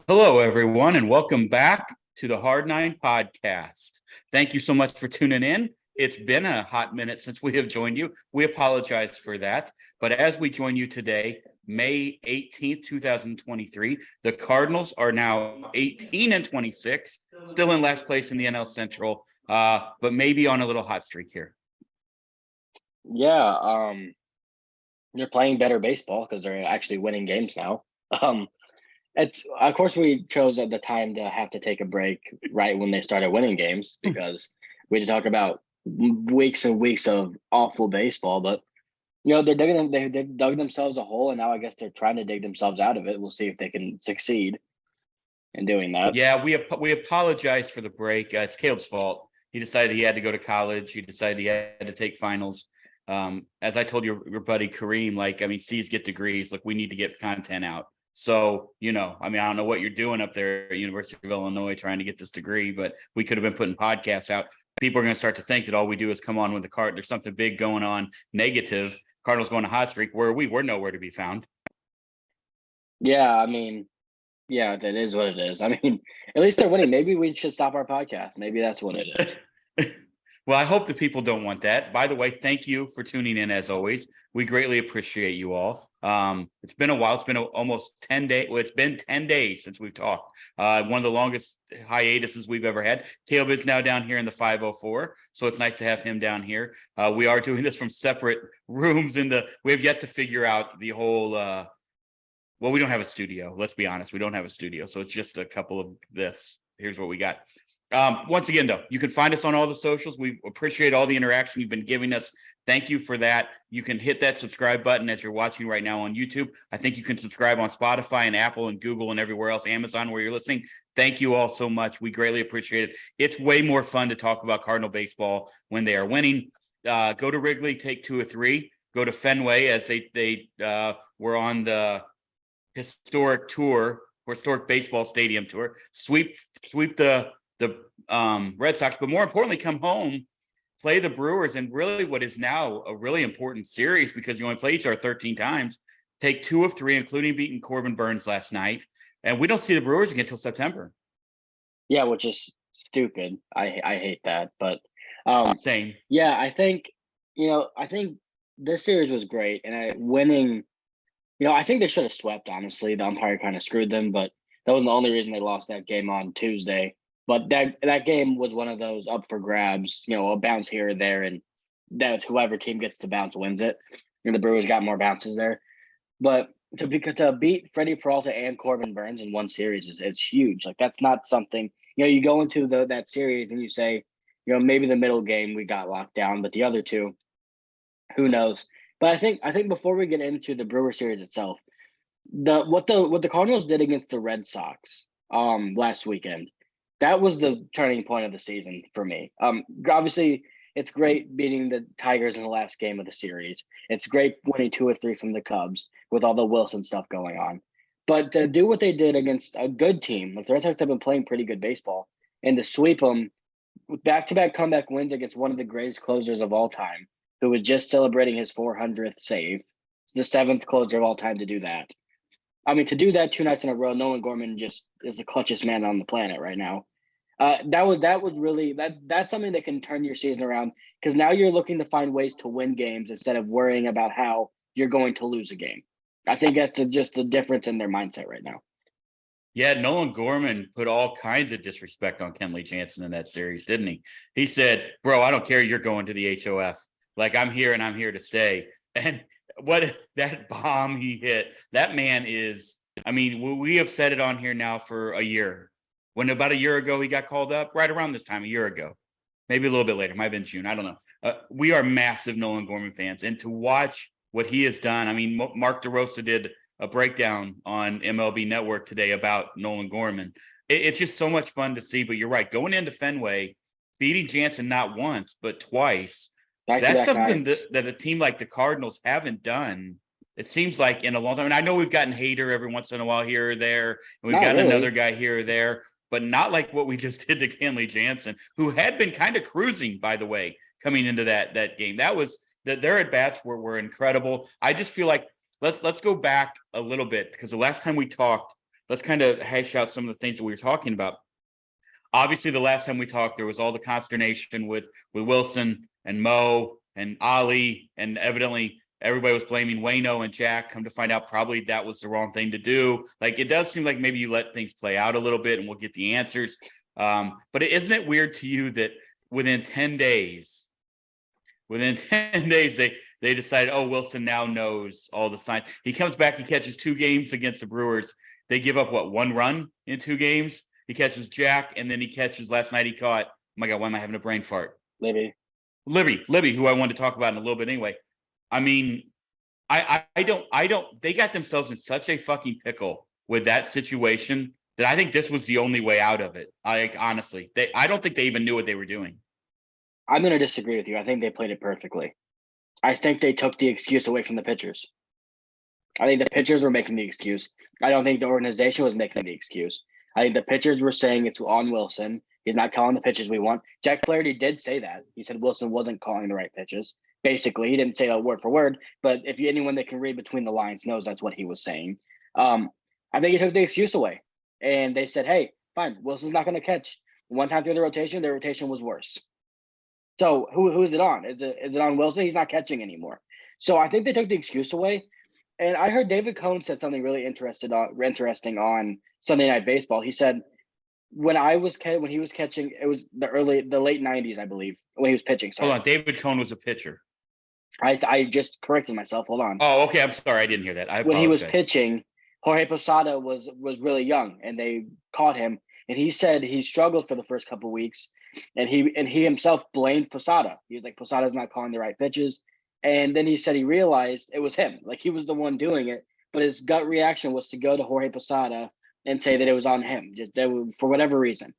Hello, everyone, and welcome back to the Hard Nine podcast. Thank you so much for tuning in. It's been a hot minute since we have joined you. We apologize for that. But as we join you today, May 18th, 2023, the Cardinals are now 18-26, still in last place in the NL Central, but maybe on a little hot streak here. Yeah, they're playing better baseball because they're actually winning games now. Um, it's of course we chose at the time to have to take a break right when they started winning games because we had to talk about weeks and weeks of awful baseball. But they've dug themselves a hole, and now I guess they're trying to dig themselves out of it. We'll see if they can succeed in doing that. Yeah, we apologize for the break. It's Caleb's fault. He decided he had to go to college. He decided he had to take finals. As I told your buddy Kareem, C's get degrees. Like, we need to get content out. So, I don't know what you're doing up there at University of Illinois trying to get this degree, but we could have been putting podcasts out. People are going to start to think that all we do is come on with the card. There's something big going on, negative. Cardinals going to hot streak. Where are we? We're nowhere to be found. Yeah, yeah, that is what it is. At least they're winning. Maybe we should stop our podcast. Maybe that's what it is. Well, I hope the people don't want that. By the way, thank you for tuning in as always. We greatly appreciate you all. It's been a while. It's been almost 10 days. Well, it's been 10 days since we've talked. One of the longest hiatuses we've ever had. Caleb is now down here in the 504, so it's nice to have him down here. We are doing this from separate rooms we have yet to figure out the whole well, we don't have a studio. Let's be honest. We don't have a studio. So it's just a couple of this. Here's what we got. Once again, though, you can find us on all the socials. We appreciate all the interaction you've been giving us. Thank you for that. You can hit that subscribe button as you're watching right now on YouTube. I think you can subscribe on Spotify and Apple and Google and everywhere else, Amazon, where you're listening. Thank you all so much. We greatly appreciate it. It's way more fun to talk about Cardinal baseball when they are winning. Go to Wrigley, take 2 or 3. Go to Fenway as they were on the historic baseball stadium tour. Sweep the Red Sox, but more importantly, come home, play the Brewers, and really what is now a really important series because you only play each other 13 times. Take 2 of 3, including beating Corbin Burns last night, and we don't see the Brewers again until September. Yeah, which is stupid. I hate that, but same. Yeah, I think this series was great, and winning. I think they should have swept. Honestly, the umpire kind of screwed them, but that wasn't the only reason they lost that game on Tuesday. But that game was one of those up for grabs, a bounce here or there, and that's whoever team gets to bounce wins it. The Brewers got more bounces there. But to beat Freddie Peralta and Corbin Burns in one series it's huge. Like, that's not something, you go into that series and you say, maybe the middle game we got locked down, but the other two, who knows? But I think before we get into the Brewer series itself, what the Cardinals did against the Red Sox last weekend, that was the turning point of the season for me. Obviously, it's great beating the Tigers in the last game of the series. It's great winning 2 or 3 from the Cubs with all the Willson stuff going on. But to do what they did against a good team, like the Red Sox have been playing pretty good baseball, and to sweep them back-to-back comeback wins against one of the greatest closers of all time, who was just celebrating his 400th save. It's the 7th closer of all time to do that. To do that 2 nights in a row, Nolan Gorman just is the clutchest man on the planet right now. That was really that's something that can turn your season around, because now you're looking to find ways to win games instead of worrying about how you're going to lose a game. I think that's just a difference in their mindset right now. Yeah, Nolan Gorman put all kinds of disrespect on Kenley Jansen in that series, didn't he? He said, "Bro, I don't care. You're going to the HOF. Like, I'm here and I'm here to stay." And what that bomb he hit, that man is, we have said it on here now for a year. When about a year ago he got called up, right around this time, a year ago, maybe a little bit later, might have been June. I don't know. We are massive Nolan Gorman fans. And to watch what he has done, Mark DeRosa did a breakdown on MLB Network today about Nolan Gorman. It's just so much fun to see. But you're right, going into Fenway, beating Jansen not once, but twice. That's something that a team like the Cardinals haven't done, it seems like, in a long time. And I know we've gotten Hader every once in a while here or there, and we've gotten another guy here or there, but not like what we just did to Kenley Jansen, who had been kind of cruising, by the way, coming into that game. Their at-bats were incredible. I just feel like let's go back a little bit, because the last time we talked, let's kind of hash out some of the things that we were talking about. Obviously, the last time we talked, there was all the consternation with Willson and Mo and Ali, and evidently everybody was blaming Wayno and Jack. Come to find out, probably that was the wrong thing to do. Like, it does seem like maybe you let things play out a little bit, and we'll get the answers. But isn't it weird to you that within 10 days, they decided, oh, Willson now knows all the signs. He comes back, he catches 2 games against the Brewers. They give up, 1 run in 2 games? He catches Jack, and then he catches, last night he caught, oh my God, why am I having a brain fart? Libby, who I wanted to talk about in a little bit anyway. I mean, I don't, they got themselves in such a fucking pickle with that situation that I think this was the only way out of it. Honestly, I don't think they even knew what they were doing. I'm going to disagree with you. I think they played it perfectly. I think they took the excuse away from the pitchers. I think the pitchers were making the excuse. I don't think the organization was making the excuse. I think the pitchers were saying it's on Willson. He's not calling the pitches we want. Jack Flaherty did say that. He said Willson wasn't calling the right pitches. Basically, he didn't say that word for word, but if anyone that can read between the lines knows that's what he was saying. I think he took the excuse away, and they said, hey, fine, Wilson's not going to catch. One time through the rotation was worse. So who is it on? Is it on Willson? He's not catching anymore. So I think they took the excuse away. And I heard David Cohn said something really interesting on Sunday Night Baseball. He said, when he was catching, it was the late 90s, I believe, when he was pitching. Sorry. Hold on, David Cohn was a pitcher. I just corrected myself. Hold on. Oh, okay. I'm sorry, I didn't hear that. When he was pitching, Jorge Posada was really young, and they caught him. And he said he struggled for the first couple of weeks, and he himself blamed Posada. He was like, Posada's not calling the right pitches. And then he said he realized it was him. Like, he was the one doing it, but his gut reaction was to go to Jorge Posada and say that it was on him, just for whatever reason.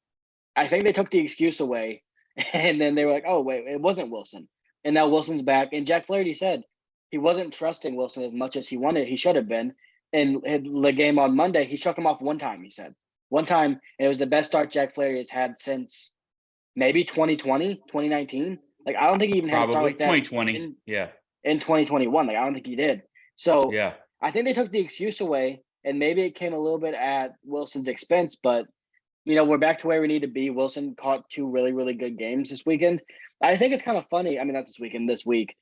I think they took the excuse away, and then they were like, oh, wait, it wasn't Willson. And now Wilson's back. And Jack Flaherty said he wasn't trusting Willson as much as he should have been. And the game on Monday, he struck him off one time, he said. One time, and it was the best start Jack Flaherty has had since maybe 2020, 2019. Like, I don't think he even had a start like that 2020. In 2021. Like, I don't think he did. So yeah, I think they took the excuse away, and maybe it came a little bit at Wilson's expense, but we're back to where we need to be. Willson caught 2 really, really good games this weekend. I think it's kind of funny. I mean, not this weekend, this week,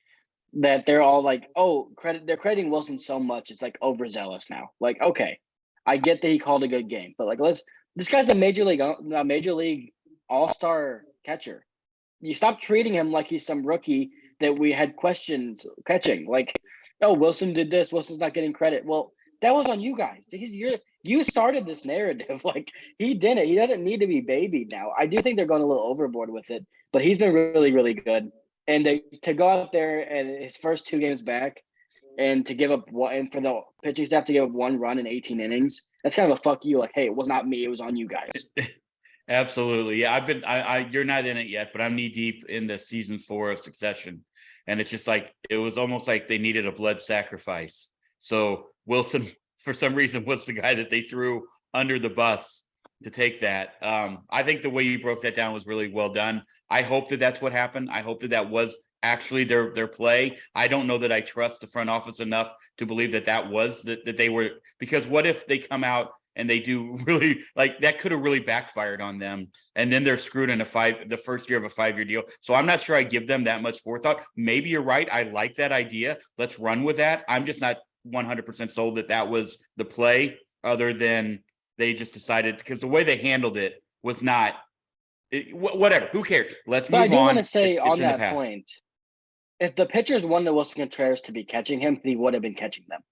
that they're all like, oh, they're crediting Willson so much. It's like overzealous now. Like, okay, I get that he called a good game, but like, this guy's a major league all-star catcher. You stop treating him like he's some rookie that we had questions catching. Like, oh, Willson did this. Wilson's not getting credit. Well, that was on you guys. You started this narrative. Like, he didn't. He doesn't need to be babied now. I do think they're going a little overboard with it, but he's been really, really good. And to go out there and his first 2 games back and to give up one, and for the pitching staff to give up 1 run in 18 innings, that's kind of a fuck you. Like, hey, it was not me. It was on you guys. Absolutely. Yeah, you're not in it yet, but I'm knee deep into season 4 of Succession. And it's just like, it was almost like they needed a blood sacrifice. So Willson, for some reason, was the guy that they threw under the bus to take that. I think the way you broke that down was really well done. I hope that that's what happened. I hope that was actually their play. I don't know that I trust the front office enough to believe that was that they were, because what if they come out and they do really, like, that could have really backfired on them, and then they're screwed in the first year of a 5-year deal. So I'm not sure I give them that much forethought. Maybe you're right. I like that idea. Let's run with that. I'm just not 100% sold that was the play, other than they just decided, because the way they handled it was not whatever. Who cares? Let's move on. But I do want to say on that point, if the pitchers wanted Willson Contreras to be catching him, he would have been catching them.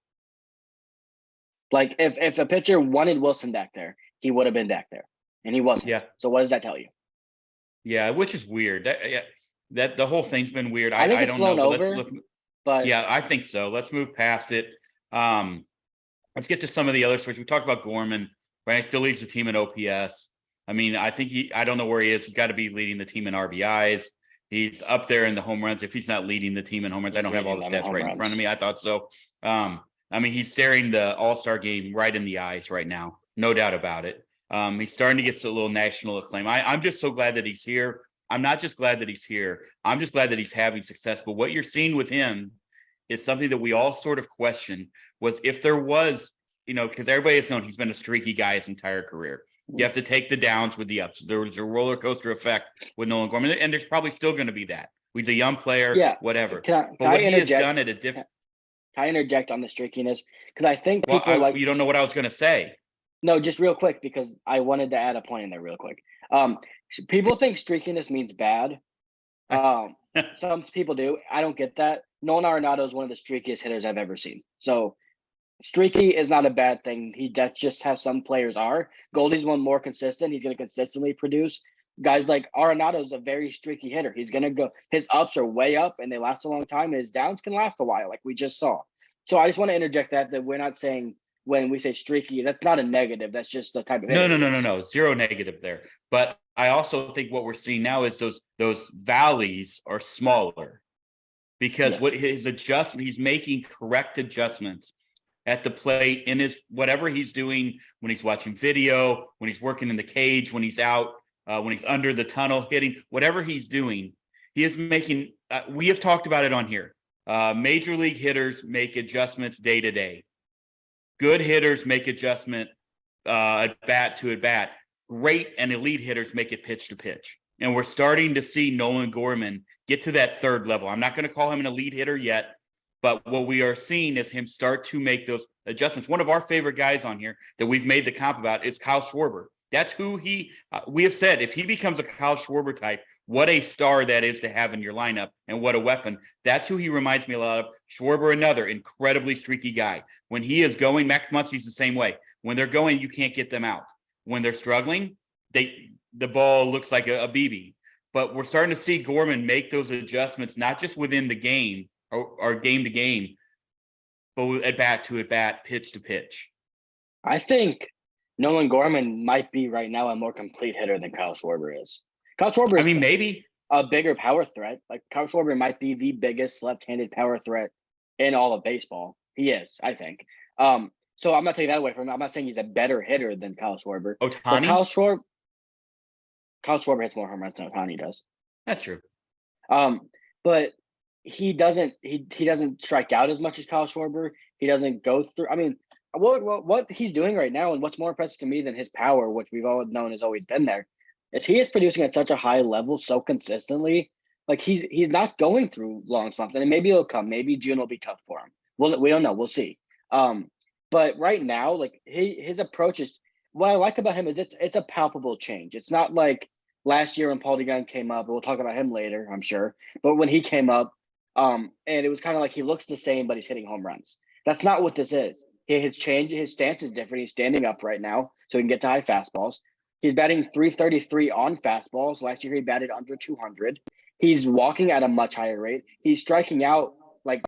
Like, if a pitcher wanted Willson back there, he would have been back there, and he wasn't. Yeah. So what does that tell you? Yeah, which is weird. That the whole thing's been weird. I think I it's don't blown know. Over, but yeah, I think so. Let's move past it. Let's get to some of the other stories. We talked about Gorman, right? He still leads the team in OPS. I mean, I think I don't know where he is. He's got to be leading the team in RBIs. He's up there in the home runs. If he's not leading the team in home runs, I don't have all the stats right in front of me. I thought so. I mean, he's staring the All-Star game right in the eyes right now. No doubt about it. He's starting to get a little national acclaim. I'm just so glad that he's here. I'm not just glad that he's here. I'm just glad that he's having success. But what you're seeing with him is something that we all sort of question, was if there was because everybody has known he's been a streaky guy his entire career. You have to take the downs with the ups. There was a roller coaster effect with Nolan Gorman, and there's probably still going to be that. He's a young player, Yeah. whatever. Can But what I he has interject? done at a different. Can I interject on the streakiness? Because I think people you don't know what I was going to say. No, just real quick, because I wanted to add a point in there real quick. People think streakiness means bad. Some people do. I don't get that. Nolan Arenado is one of the streakiest hitters I've ever seen. So streaky is not a bad thing. That's just how some players are. Goldie's one more consistent. He's going to consistently produce. Guys like Arenado is a very streaky hitter. He's going to go. His ups are way up and they last a long time. And his downs can last a while, like we just saw. So I just want to interject that we're not saying when we say streaky, that's not a negative. That's just the type of hitter. No. Zero negative there. But I also think what we're seeing now is those valleys are smaller because what his adjustment, he's making correct adjustments at the plate in his whatever he's doing when he's watching video, when he's working in the cage, when he's out, when he's under the tunnel hitting, whatever he's doing, he is making. We have talked about it on here. Major league hitters make adjustments day to day. Good hitters make adjustment at bat to at bat. Great and elite hitters make it pitch to pitch. And we're starting to see Nolan Gorman get to that third level. I'm not going to call him an elite hitter yet, but what we are seeing is him start to make those adjustments. One of our favorite guys on here that we've made the comp about is Kyle Schwarber. That's who we have said, if he becomes a Kyle Schwarber type, what a star that is to have in your lineup and what a weapon. That's who he reminds me a lot of. Schwarber, another incredibly streaky guy. When he is going, Max Muncy's the same way. When they're going, you can't get them out. When they're struggling, the ball looks like a BB. But we're starting to see Gorman make those adjustments, not just within the game or game to game, but at bat to at bat, pitch to pitch. I think Nolan Gorman might be right now a more complete hitter than Kyle Schwarber is. Kyle Schwarber is maybe a bigger power threat. Like Kyle Schwarber might be the biggest left-handed power threat in all of baseball. He is, I think. So I'm not taking that away from him. I'm not saying he's a better hitter than Kyle Schwarber. Ohtani? Kyle Schwarber hits more home runs than Ohtani does. That's true. But he doesn't strike out as much as Kyle Schwarber. He doesn't go through. I mean, what he's doing right now, and what's more impressive to me than his power, which we've all known has always been there, is he is producing at such a high level so consistently. Like he's not going through long slumps, and maybe it'll come. Maybe June will be tough for him. We don't know. We'll see. But right now, like his approach is, what I like about him is it's a palpable change. It's not like last year when Paul Dejong came up. We'll talk about him later, I'm sure. But when he came up, and it was kind of like he looks the same, but he's hitting home runs. That's not what this is. His stance is different. He's standing up right now, so he can get to high fastballs. He's batting 333 on fastballs. Last year, he batted under 200. He's walking at a much higher rate. He's striking out like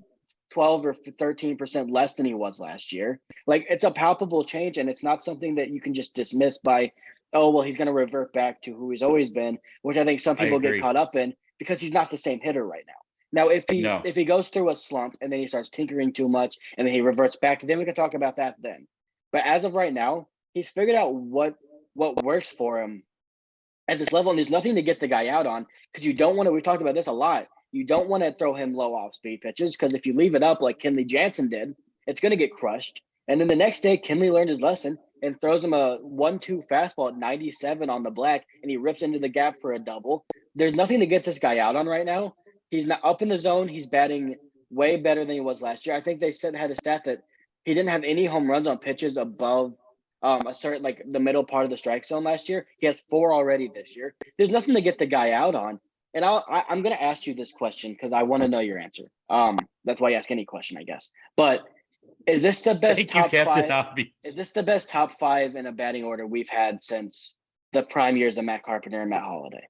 12 or 13% less than he was last year. Like, it's a palpable change, and it's not something that you can just dismiss by, oh, well, he's going to revert back to who he's always been, which I think some people get caught up in because he's not the same hitter right now. Now, if he goes through a slump and then he starts tinkering too much and then he reverts back, then we can talk about that then. But as of right now, he's figured out what works for him at this level, and there's nothing to get the guy out on, because you don't want to – we talked about this a lot. You don't want to throw him low off-speed pitches, because if you leave it up like Kenley Jansen did, it's going to get crushed. And then the next day, Kenley learned his lesson and throws him a 1-2 fastball at 97 on the black, and he rips into the gap for a double. There's nothing to get this guy out on right now. He's not up in the zone. He's batting way better than he was last year. I think they had a stat that he didn't have any home runs on pitches above a certain, like the middle part of the strike zone last year. He has 4 already this year. There's nothing to get the guy out on. And I'm going to ask you this question because I want to know your answer. That's why you ask any question, I guess. But is this the best top 5? Is this the best top 5 in a batting order we've had since the prime years of Matt Carpenter and Matt Holliday?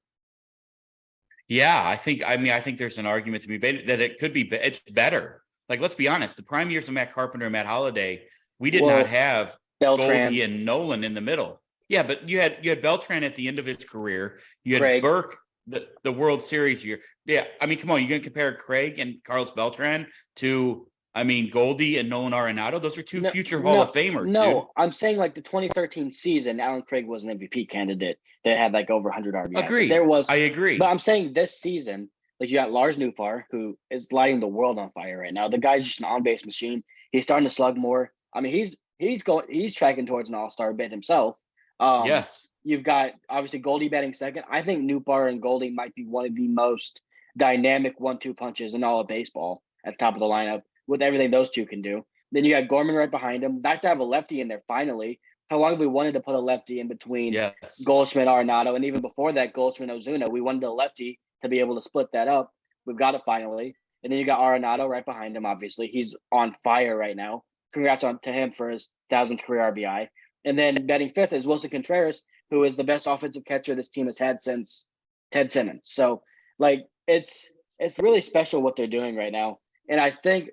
Yeah, I think there's an argument to be made that it could be. It's better. Like, let's be honest. The prime years of Matt Carpenter and Matt Holliday, we did not have Beltran, Goldie and Nolan in the middle. Yeah, but you had Beltran at the end of his career. You had Craig. Burke, the World Series year. Yeah, I mean, come on, you're going to compare Craig and Carlos Beltran to, Goldie and Nolan Arenado? Those are two future Hall of Famers. No, dude. I'm saying like the 2013 season, Alan Craig was an MVP candidate that had like over 100 RBIs. Agreed. I agree. But I'm saying this season, like you got Lars Nootbaar, who is lighting the world on fire right now. The guy's just an on-base machine. He's starting to slug more. I mean, he's tracking towards an all-star bid himself. Um, Yes. you've got obviously Goldie batting second. I think Nootbaar and Goldie might be one of the most dynamic 1-2 punches in all of baseball at the top of the lineup with everything those two can do. Then you got Gorman right behind him. Nice to have a lefty in there finally. How long have we wanted to put a lefty in between Yes. Goldschmidt, Arenado, and even before that, Goldschmidt, Ozuna? We wanted a lefty to be able to split that up. We've got it finally. And then you got Arenado right behind him, obviously. He's on fire right now. Congrats to him for his 1,000th career RBI. And then batting fifth is Willson Contreras, who is the best offensive catcher this team has had since Ted Simmons. So, like, it's really special what they're doing right now. And I think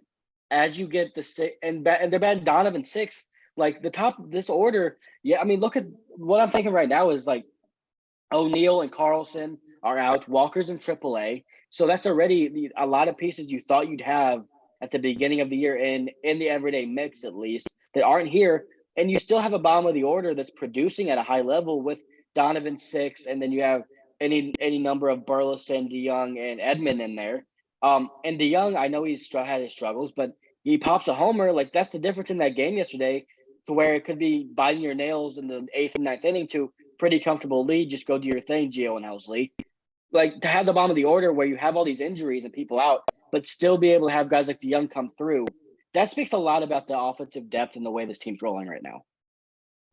as you get the six, and they're batting Donovan sixth, like the top of this order, yeah, I mean, look at what I'm thinking right now is like O'Neill and Carlson are out, Walker's in AAA. So that's already a lot of pieces you thought you'd have at the beginning of the year in the everyday mix, at least, that aren't here. And you still have a bottom of the order that's producing at a high level with Donovan six, and then you have any number of Burleson, Dejong, and Edmund in there. And Dejong, I know he's had his struggles, but he pops a homer. Like that's the difference in that game yesterday, to where it could be biting your nails in the 8th and 9th inning to pretty comfortable lead. Just go do your thing, Gio and Helsley. Like to have the bottom of the order where you have all these injuries and people out, but still be able to have guys like DeYoung come through. That speaks a lot about the offensive depth and the way this team's rolling right now.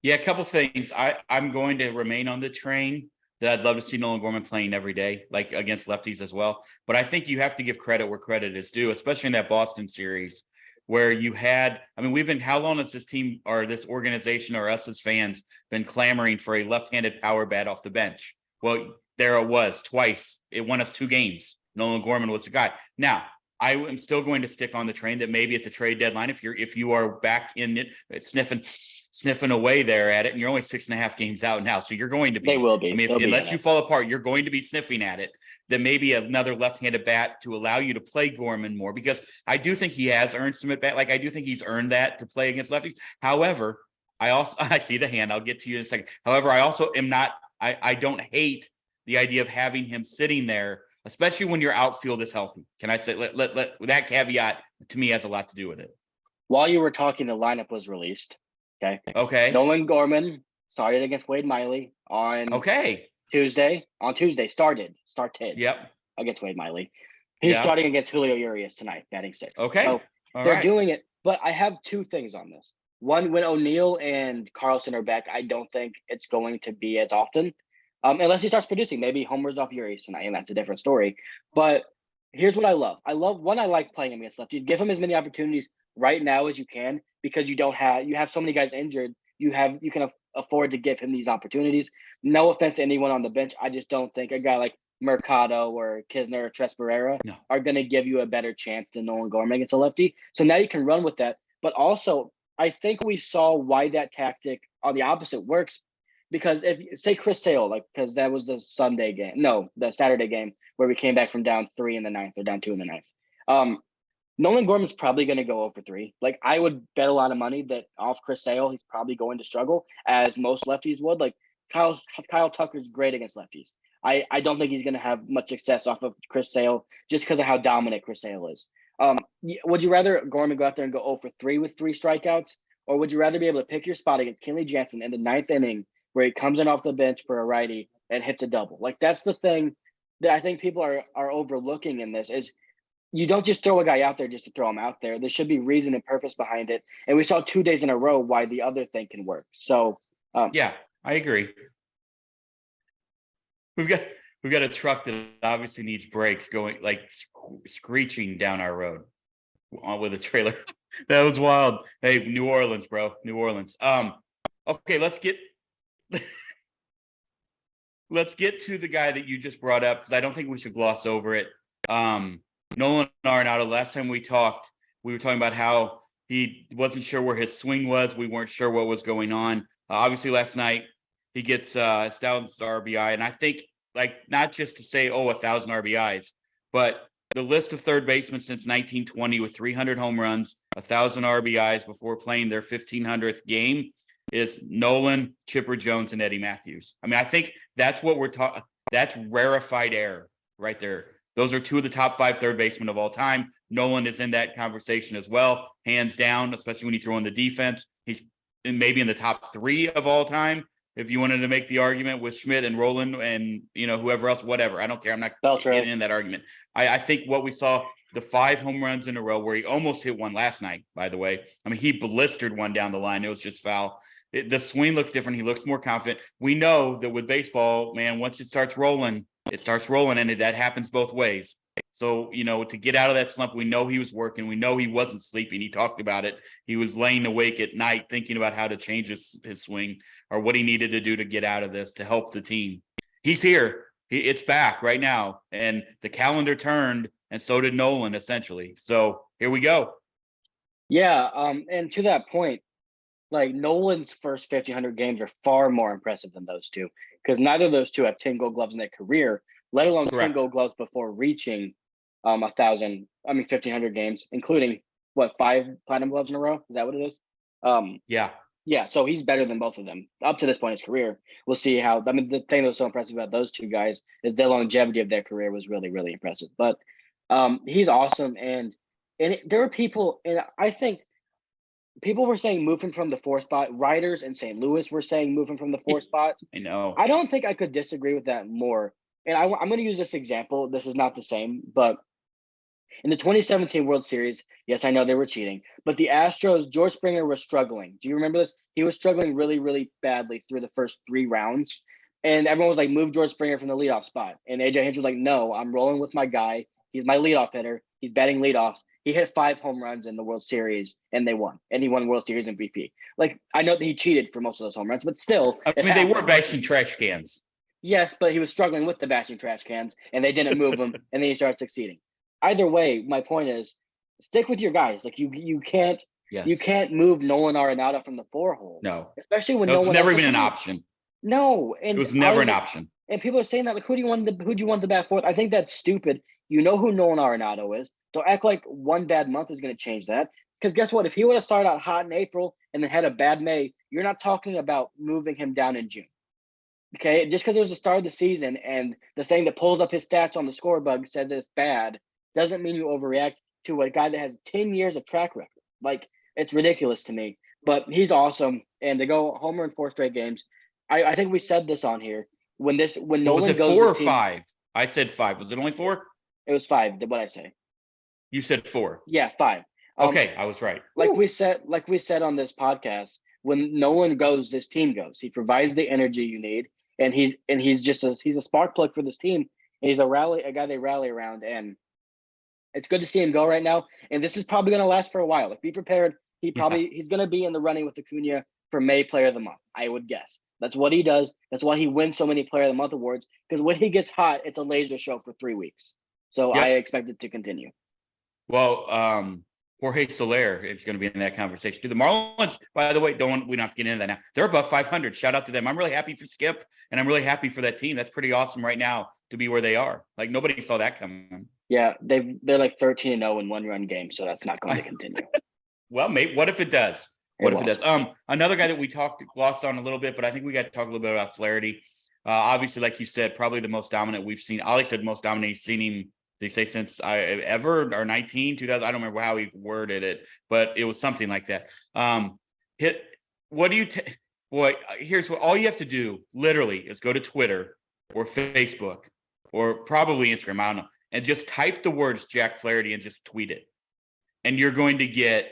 Yeah, a couple things. I'm going to remain on the train that I'd love to see Nolan Gorman playing every day, like against lefties as well. But I think you have to give credit where credit is due, especially in that Boston series where you had, I mean, how long has this team or this organization or us as fans been clamoring for a left-handed power bat off the bench? Well, there it was twice. It won us 2 games. Nolan Gorman was the guy. Now, I am still going to stick on the train that maybe at the trade deadline, if you are back in it, sniffing away there at it, and you're only 6.5 games out now, so you're going to be. They will be. I mean, unless you fall apart, you're going to be sniffing at it. Then maybe another left-handed bat to allow you to play Gorman more, because I do think he has earned some at bat. Like I do think he's earned that to play against lefties. However, I see the hand. I'll get to you in a second. However, I also am not. I don't hate the idea of having him sitting there, especially when your outfield is healthy. Can I say let that caveat to me has a lot to do with it. While you were talking, the lineup was released. Okay. Nolan Gorman started against Wade Miley on Tuesday. Started Yep. against Wade Miley. He's starting against Julio Urias tonight, batting 6th. Okay. So they're doing it. But I have 2 things on this. One, when O'Neill and Carlson are back, I don't think it's going to be as often. Unless he starts producing, maybe homers off Urias tonight, and that's a different story. But here's what I love. I like playing him against lefties. Give him as many opportunities right now as you can, because you have so many guys injured. You can afford to give him these opportunities. No offense to anyone on the bench. I just don't think a guy like Mercado or Kisner or Tres Barrera are going to give you a better chance than Nolan Gorman against a lefty. So now you can run with that. But also, I think we saw why that tactic on the opposite works. Because if say Chris Sale, because that was the Saturday game where we came back from down 3 in the 9th or down 2 in the 9th. Nolan Gorman's probably going to go over 3. Like I would bet a lot of money that off Chris Sale, he's probably going to struggle, as most lefties would. Like Kyle Tucker's great against lefties. I don't think he's going to have much success off of Chris Sale just because of how dominant Chris Sale is. Would you rather Gorman go out there and go 0 for 3 with 3 strikeouts, or would you rather be able to pick your spot against Kenley Jansen in the 9th inning, where he comes in off the bench for a righty and hits a double? Like that's the thing that I think people are overlooking in this is you don't just throw a guy out there just to throw him out there. There should be reason and purpose behind it. And we saw 2 days in a row why the other thing can work. So yeah, I agree. We've got a truck that obviously needs brakes going like screeching down our road with a trailer. That was wild. Hey, New Orleans, bro. New Orleans. Okay, let's get to the guy that you just brought up, because I don't think we should gloss over it. Nolan Arenado, last time we talked, we were talking about how he wasn't sure where his swing was. We weren't sure what was going on. Obviously, last night he gets 1,000th RBI, and I think not just to say 1,000 RBIs, but the list of third basemen since 1920 with 300 home runs, 1,000 RBIs before playing their 1,500th game is Nolan, Chipper Jones, and Eddie Matthews. I mean, I think that's what we're talking. That's rarefied air right there. Those are 2 of the top 5 third basemen of all time. Nolan is in that conversation as well, hands down, especially when you throw in the defense. He's and maybe in the top 3 of all time. If you wanted to make the argument with Schmidt and Roland and, whoever else, whatever, I don't care. I'm not getting in that argument. I think what we saw, the 5 home runs in a row where he almost hit one last night, by the way. I mean, he blistered one down the line. It was just foul. The swing looks different. He looks more confident. We know that with baseball, man, once it starts rolling, and that happens both ways. So, to get out of that slump, we know he was working. We know he wasn't sleeping. He talked about it. He was laying awake at night thinking about how to change his swing or what he needed to do to get out of this to help the team. He's here. It's back right now. And the calendar turned, and so did Nolan, essentially. So here we go. Yeah. And to that point, like Nolan's first 1,500 games are far more impressive than those two, because neither of those two have 10 Gold Gloves in their career, let alone Correct. 10 Gold Gloves before reaching 1,500 games, including 5 Platinum Gloves in a row. Is that what it is? Yeah. So he's better than both of them up to this point in his career. We'll see how. I mean, the thing that was so impressive about those two guys is the longevity of their career was really, really impressive. But he's awesome, and there were people, and I think people were saying move him from the 4 spot. Writers in St. Louis were saying move him from the 4 spot. I know. I don't think I could disagree with that more. And I'm going to use this example. This is not the same, but in the 2017 World Series, yes, I know they were cheating, but the Astros, George Springer was struggling. Do you remember this? He was struggling really, really badly through the first 3 rounds. And everyone was like, move George Springer from the leadoff spot. And AJ Hinch was like, no, I'm rolling with my guy. He's my leadoff hitter. He's batting leadoff. He hit 5 home runs in the World Series, and they won. And he won World Series MVP. Like, I know that he cheated for most of those home runs, but still. I mean, they were bashing trash cans. Yes, but he was struggling with the bashing trash cans, and they didn't move him, and then he started succeeding. Either way, my point is, stick with your guys. Like, you can't move Nolan Arenado from the 4 hole. No. Especially when it's never even an option. No. And it was never an option. And people are saying that, like, who do you want to bat fourth? I think that's stupid. You know who Nolan Arenado is. Don't act like one bad month is going to change that. Because guess what? If he would have started out hot in April and then had a bad May, you're not talking about moving him down in June. Okay? Just because it was the start of the season and the thing that pulls up his stats on the scorebug said that it's bad doesn't mean you overreact to a guy that has 10 years of track record. Like, it's ridiculous to me. But he's awesome. And to go homer in 4 straight games, I think we said this on here. When Nolan was it goes 4 or team, 5? I said 5. Was it only 4? It was 5. What I say? You said 4. Yeah, 5. Okay, I was right. Like we said on this podcast, when Nolan goes, this team goes. He provides the energy you need, and he's a spark plug for this team. And he's a guy they rally around, and it's good to see him go right now. And this is probably going to last for a while. Like, be prepared. He's going to be in the running with Acuna for May Player of the Month, I would guess. That's what he does. That's why he wins so many Player of the Month awards, because when he gets hot, it's a laser show for 3 weeks. So I expect it to continue. Well, Jorge Soler is going to be in that conversation too. The Marlins, by the way, we don't have to get into that now. They're above 500. Shout out to them. I'm really happy for Skip, and I'm really happy for that team. That's pretty awesome right now to be where they are. Like, nobody saw that coming. Yeah, they're like 13-0 in 1-run games, so that's not going to continue. Well, mate, what if it does? What if it does? Another guy that we glossed on a little bit, but I think we got to talk a little bit about Flaherty. Obviously, like you said, probably the most dominant we've seen. Ollie said most dominant he's seen him. Did he say since ever or 19, 2000? I don't remember how he worded it, but it was something like that. What do you here's what all you have to do literally is go to Twitter or Facebook or probably Instagram, I don't know, and just type the words Jack Flaherty and just tweet it. And you're going to get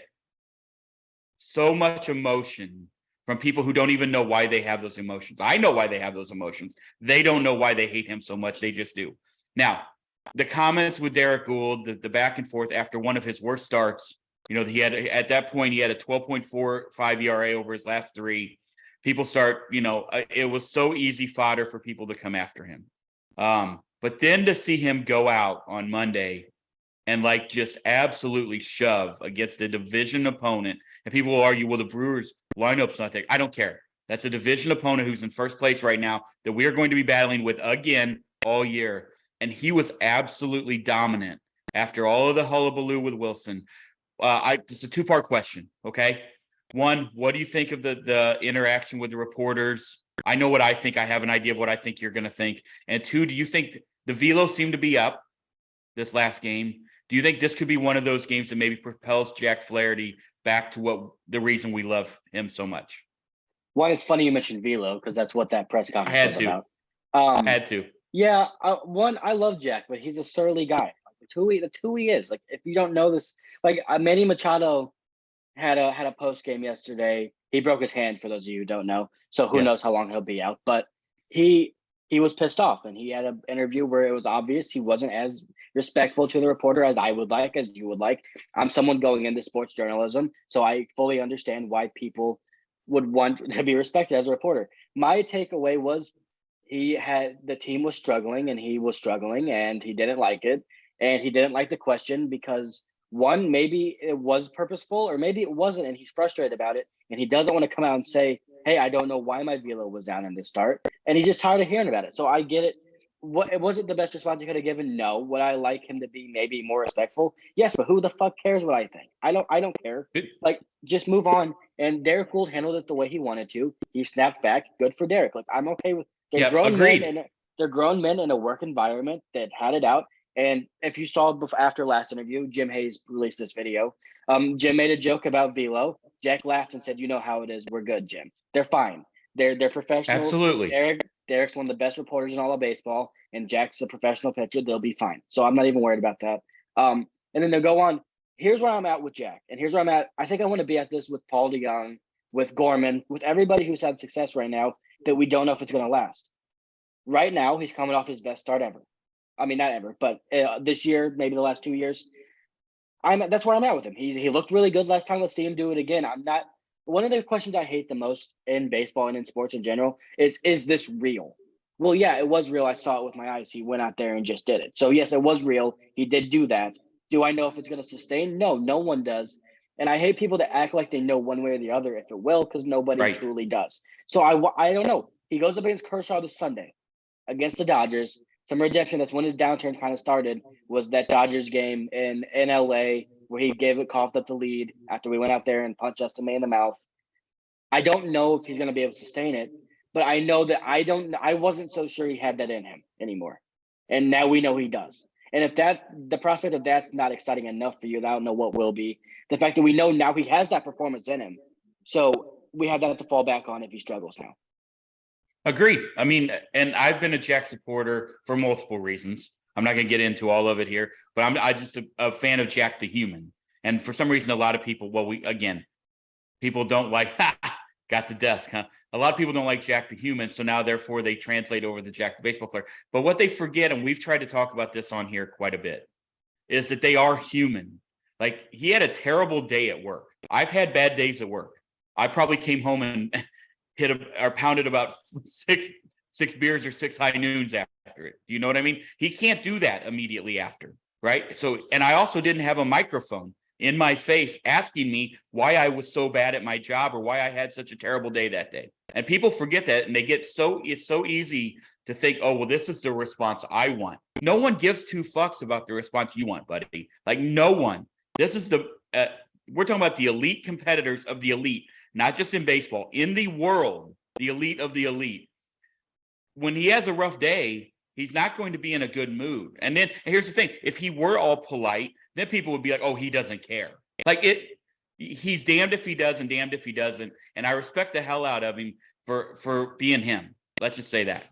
so much emotion from people who don't even know why they have those emotions. I know why they have those emotions. They don't know why they hate him so much. They just do. Now, the comments with Derek Gould, the back and forth after one of his worst starts, he had at that point, he had a 12.45 ERA over his last 3. People start, it was so easy fodder for people to come after him. But then to see him go out on Monday and like just absolutely shove against a division opponent, and people will argue, well, the Brewers lineup's not there. I don't care. That's a division opponent who's in first place right now that we are going to be battling with again all year. And he was absolutely dominant after all of the hullabaloo with Willson. It's a 2-part question, okay? 1, what do you think of the interaction with the reporters? I know what I think. I have an idea of what I think you're going to think. And 2, do you think the velo seemed to be up this last game? Do you think this could be one of those games that maybe propels Jack Flaherty back to what the reason we love him so much. One, it's funny you mentioned Velo because that's what that press I conference had was to. about. I had to. Yeah, one, I love Jack, but he's a surly guy. Like, that's who he is. Like, if you don't know this, like Manny Machado had a post game yesterday. He broke his hand, for those of you who don't know. So who knows how long he'll be out. But he was pissed off, and he had an interview where it was obvious he wasn't as respectful to the reporter as I would like, as you would like. I'm someone going into sports journalism, so I fully understand why people would want to be respected as a reporter. My takeaway was the team was struggling, and he was struggling, and he didn't like it, and he didn't like the question because one, maybe it was purposeful, or maybe it wasn't, and he's frustrated about it, and he doesn't want to come out and say, hey, I don't know why my velo was down in this start, and he's just tired of hearing about it. So I get it. What, was it the best response he could have given? No. Would I like him to be maybe more respectful? Yes, but who the fuck cares what I think? I don't care. Like, just move on. And Derek Gould handled it the way he wanted to. He snapped back. Good for Derek. Like, I'm okay with. They're grown men, and they're grown men in a work environment that had it out. And if you saw after last interview, Jim Hayes released this video. Jim made a joke about velo. Jack laughed and said, "You know how it is. We're good, Jim. They're fine. They're professionals. Absolutely. Derek's one of the best reporters in all of baseball, and Jack's a professional pitcher. They'll be fine. So I'm not even worried about that." And then they'll go on. Here's where I'm at with Jack, and here's where I'm at. I think I want to be at this with Paul Dejong, with Gorman, with everybody who's had success right now that we don't know if it's going to last. Right now, he's coming off his best start ever. I mean, not ever, but this year, maybe the last 2 years. That's where I'm at with him. He looked really good last time. Let's see him do it again. One of the questions I hate the most in baseball and in sports in general is this real? Well, yeah, it was real. I saw it with my eyes. He went out there and just did it. So yes, it was real. He did do that. Do I know if it's going to sustain? No, no one does. And I hate people that act like they know one way or the other if it will, because nobody truly does. So I don't know. He goes up against Kershaw this Sunday against the Dodgers. Some redemption. That's when his downturn kind of started, was that Dodgers game in LA where he coughed up the lead after we went out there and punched Justin May in the mouth. I don't know if he's going to be able to sustain it, but I know that I wasn't so sure he had that in him anymore. And now we know he does. And if the prospect of that's not exciting enough for you, I don't know what will be. The fact that we know now he has that performance in him. So we have that to fall back on if he struggles now. Agreed. I mean, and I've been a Jack supporter for multiple reasons. I'm not going to get into all of it here, but I'm just a fan of Jack the human. And for some reason, a lot of people, people don't like, got the desk, huh? A lot of people don't like Jack the human. So now, therefore, they translate over the Jack the baseball player. But what they forget, and we've tried to talk about this on here quite a bit, is that they are human. Like, he had a terrible day at work. I've had bad days at work. I probably came home and pounded about six beers or 6 high noons after it. You know what I mean? He can't do that immediately after, right? So, and I also didn't have a microphone in my face asking me why I was so bad at my job or why I had such a terrible day that day. And people forget that, and it's so easy to think, oh, well, this is the response I want. No one gives 2 fucks about the response you want, buddy. Like, no one. This is we're talking about the elite competitors of the elite, not just in baseball, in the world, the elite of the elite. When he has a rough day, he's not going to be in a good mood. And then here's the thing. If he were all polite, then people would be like, oh, he doesn't care. Like, he's damned if he does and damned if he doesn't. And I respect the hell out of him for being him. Let's just say that.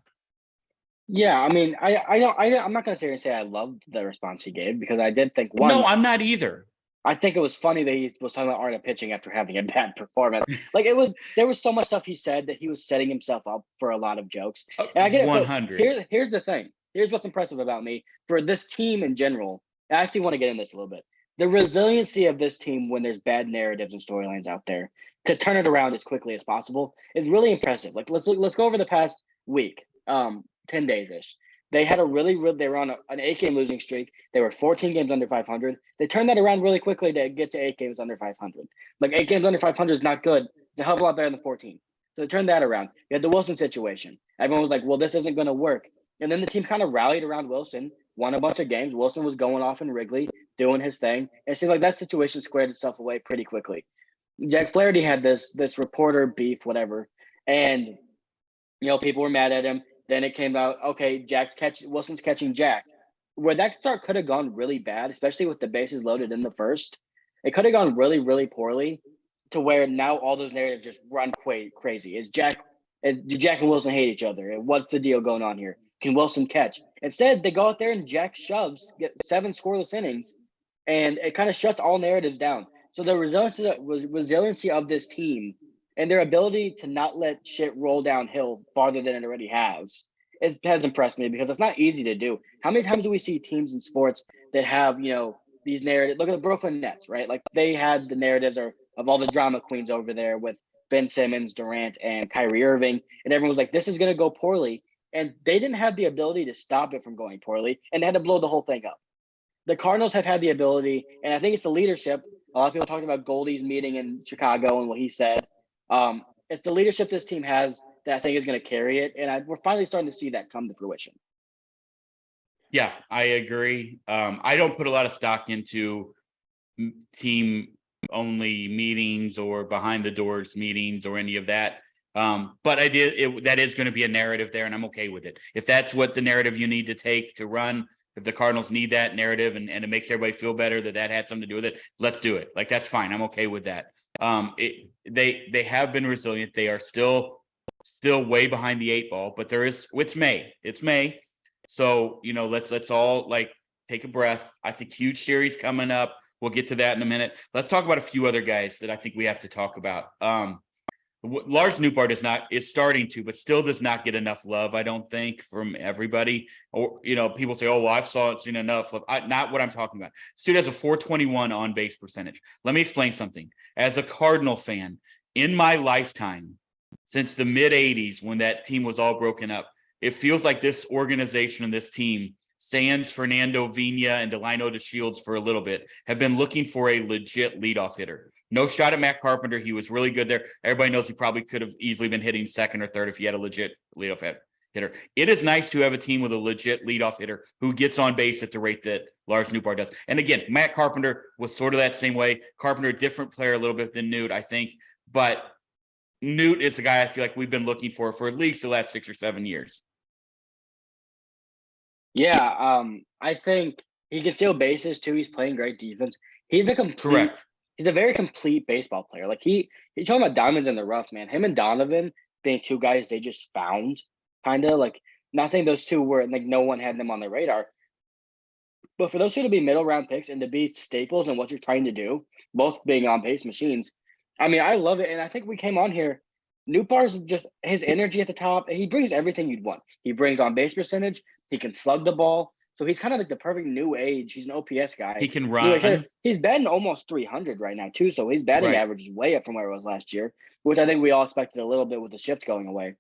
Yeah, I mean, I'm not going to sit here and say I loved the response he gave, because I did think No, I'm not either. I think it was funny that he was talking about Arna pitching after having a bad performance. Like, there was so much stuff he said that he was setting himself up for a lot of jokes. And I get it. 100. Here's the thing. Here's what's impressive about me for this team in general. I actually want to get in this a little bit. The resiliency of this team when there's bad narratives and storylines out there to turn it around as quickly as possible is really impressive. Like, let's go over the past week, 10 days ish. They had they were on an 8-game losing streak. They were 14 games under 500. They turned that around really quickly to get to 8 games under 500. Like, 8 games under 500 is not good. It's a hell of a lot better than 14. So they turned that around. You had the Willson situation. Everyone was like, well, this isn't going to work. And then the team kind of rallied around Willson, won a bunch of games. Willson was going off in Wrigley, doing his thing. And it seemed like that situation squared itself away pretty quickly. Jack Flaherty had this reporter beef, whatever. And, people were mad at him. Then it came out, okay, Wilson's catching Jack. Where that start could have gone really bad, especially with the bases loaded in the first. It could have gone really, really poorly to where now all those narratives just run crazy. Do Jack and Willson hate each other? And what's the deal going on here? Can Willson catch? Instead, they go out there and Jack shoves, get 7 scoreless innings, and it kind of shuts all narratives down. So the resiliency of this team and their ability to not let shit roll downhill farther than it already has impressed me, because it's not easy to do. How many times do we see teams in sports that have, these narratives? Look at the Brooklyn Nets, right? Like, they had the narratives of all the drama queens over there with Ben Simmons, Durant, and Kyrie Irving, and everyone was like, this is going to go poorly. And they didn't have the ability to stop it from going poorly, and they had to blow the whole thing up. The Cardinals have had the ability, and I think it's the leadership. A lot of people talked about Goldie's meeting in Chicago and what he said. It's the leadership this team has that I think is going to carry it, and we're finally starting to see that come to fruition. Yeah, I agree. I don't put a lot of stock into team only meetings or behind the doors meetings or any of that. But that is going to be a narrative there, and I'm okay with it. If that's what the narrative you need to take to run, if the Cardinals need that narrative and it makes everybody feel better that has something to do with it, let's do it. Like, that's fine. I'm okay with that. They have been resilient. They are still way behind the 8 ball, but it's May. So, let's all take a breath. I think huge series coming up. We'll get to that in a minute. Let's talk about a few other guys that I think we have to talk about. Lars Nootbaar is starting to, but still does not get enough love, I don't think, from everybody. Or, people say, oh, well, I've seen enough love. Not what I'm talking about. This dude has a 421 on base percentage. Let me explain something. As a Cardinal fan, in my lifetime, since the mid 80s, when that team was all broken up, it feels like this organization and this team, sans Fernando Vina and Delino DeShields for a little bit, have been looking for a legit leadoff hitter. No shot at Matt Carpenter. He was really good there. Everybody knows he probably could have easily been hitting second or third if he had a legit leadoff hitter. It is nice to have a team with a legit leadoff hitter who gets on base at the rate that Lars Nootbaar does. And again, Matt Carpenter was sort of that same way. Carpenter, a different player a little bit than Newt, I think. But Newt is a guy I feel like we've been looking for at least the last 6 or 7 years. Yeah, I think he can steal bases too. He's playing great defense. He's a very complete baseball player. Like, he talking about diamonds in the rough, man. Him and Donovan being 2 guys they just found, kind of like, not saying those 2 were like no one had them on their radar, but for those 2 to be middle round picks and to be staples in what you're trying to do, both being on base machines, I mean, I love it. And I think we came on here. Nootbaar's just his energy at the top. He brings everything you'd want. He brings on base percentage. He can slug the ball. So he's kind of like the perfect new age. He's an OPS guy. He can run. He's batting almost 300 right now too. So his batting average is way up from where it was last year, which I think we all expected a little bit with the shift going away.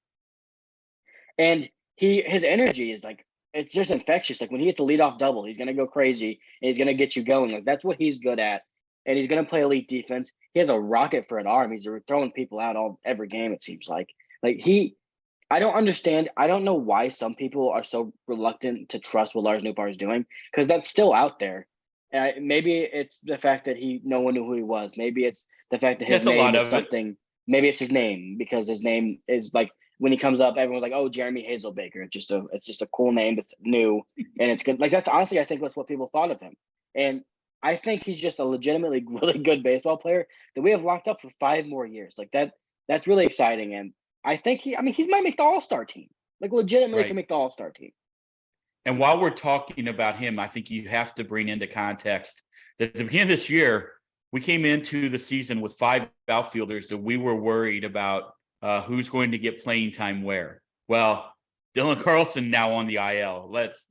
And his energy is like, it's just infectious. Like, when he hits a leadoff double, he's gonna go crazy and he's gonna get you going. Like, that's what he's good at. And he's gonna play elite defense. He has a rocket for an arm. He's throwing people out every game, it seems like. I don't understand. I don't know why some people are so reluctant to trust what Lars Nootbaar is doing, because that's still out there. Maybe it's the fact that no one knew who he was. Maybe it's the fact that his name is something. Maybe it's his name, because his name is like, when he comes up, everyone's like, "Oh, Jeremy Hazelbaker." It's just a cool name that's new and it's good. Like, that's honestly, I think that's what people thought of him, and I think he's just a legitimately really good baseball player that we have locked up for 5 more years. Like, that's really exciting, and I think he might make the All-Star team. Like, legitimately can make the All-Star team. And while we're talking about him, I think you have to bring into context that at the beginning of this year, we came into the season with 5 outfielders that we were worried about who's going to get playing time where. Well, Dylan Carlson now on the IL. Let's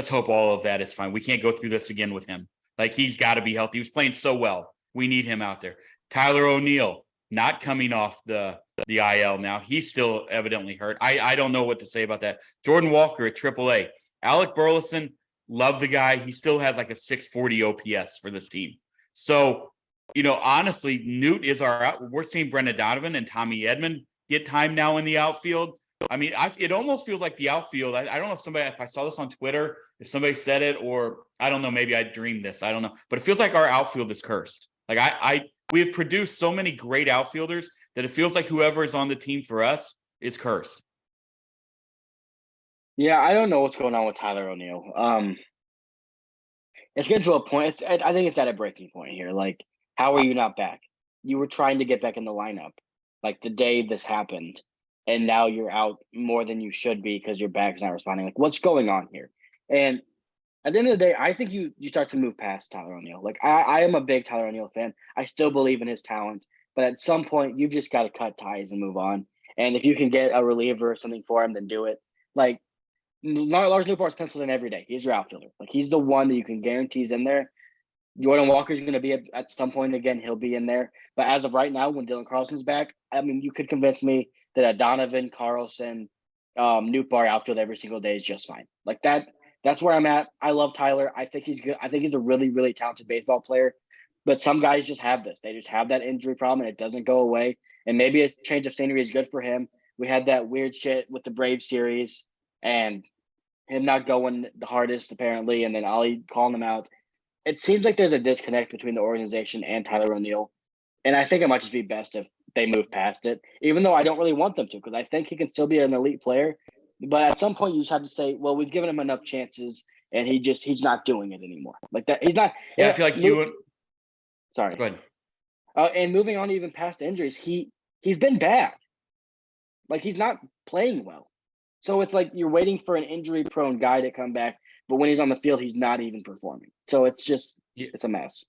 hope all of that is fine. We can't go through this again with him. Like, he's got to be healthy. He was playing so well. We need him out there. Tyler O'Neill, not coming off the IL now. He's still evidently hurt. I don't know what to say about that. Jordan Walker at AAA. Alec Burleson, love the guy. He still has like a 640 OPS for this team. So, honestly, Newt is we're seeing Brendan Donovan and Tommy Edman get time now in the outfield. I mean, it almost feels like the outfield. I don't know if I saw this on Twitter, if somebody said it, or I don't know, maybe I dreamed this. I don't know. But it feels like our outfield is cursed. Like, we have produced so many great outfielders that it feels like whoever is on the team for us is cursed. Yeah, I don't know what's going on with Tyler O'Neill. it's getting to a point. I think it's at a breaking point here. Like, how are you not back? You were trying to get back in the lineup, like the day this happened, and now you're out more than you should be because your back's not responding. Like, what's going on here? And at the end of the day, I think you start to move past Tyler O'Neill. Like, I am a big Tyler O'Neill fan. I still believe in his talent, but at some point, you've just got to cut ties and move on. And if you can get a reliever or something for him, then do it. Like, Lars Nootbaar's penciled in every day. He's your outfielder. Like, he's the one that you can guarantee is in there. Jordan Walker's going to be at some point again. He'll be in there. But as of right now, when Dylan Carlson's back, I mean, you could convince me that a Donovan, Carlson, Nootbaar outfield every single day is just fine. Like that. That's where I'm at. I love Tyler. I think he's good. I think he's a really, really talented baseball player. But some guys just have this. They just have that injury problem, and it doesn't go away. And maybe a change of scenery is good for him. We had that weird shit with the Brave series, and him not going the hardest apparently, and then Ollie calling him out. It seems like there's a disconnect between the organization and Tyler O'Neill, and I think it might just be best if they move past it. Even though I don't really want them to, because I think he can still be an elite player. But at some point, you just have to say, well, we've given him enough chances, and he's not doing it anymore. Like that, he's not. Yeah, I feel like Sorry. Go ahead. And moving on even past the injuries, he's been bad. Like he's not playing well. So it's like you're waiting for an injury-prone guy to come back, but when he's on the field, he's not even performing. So it's just it's a mess.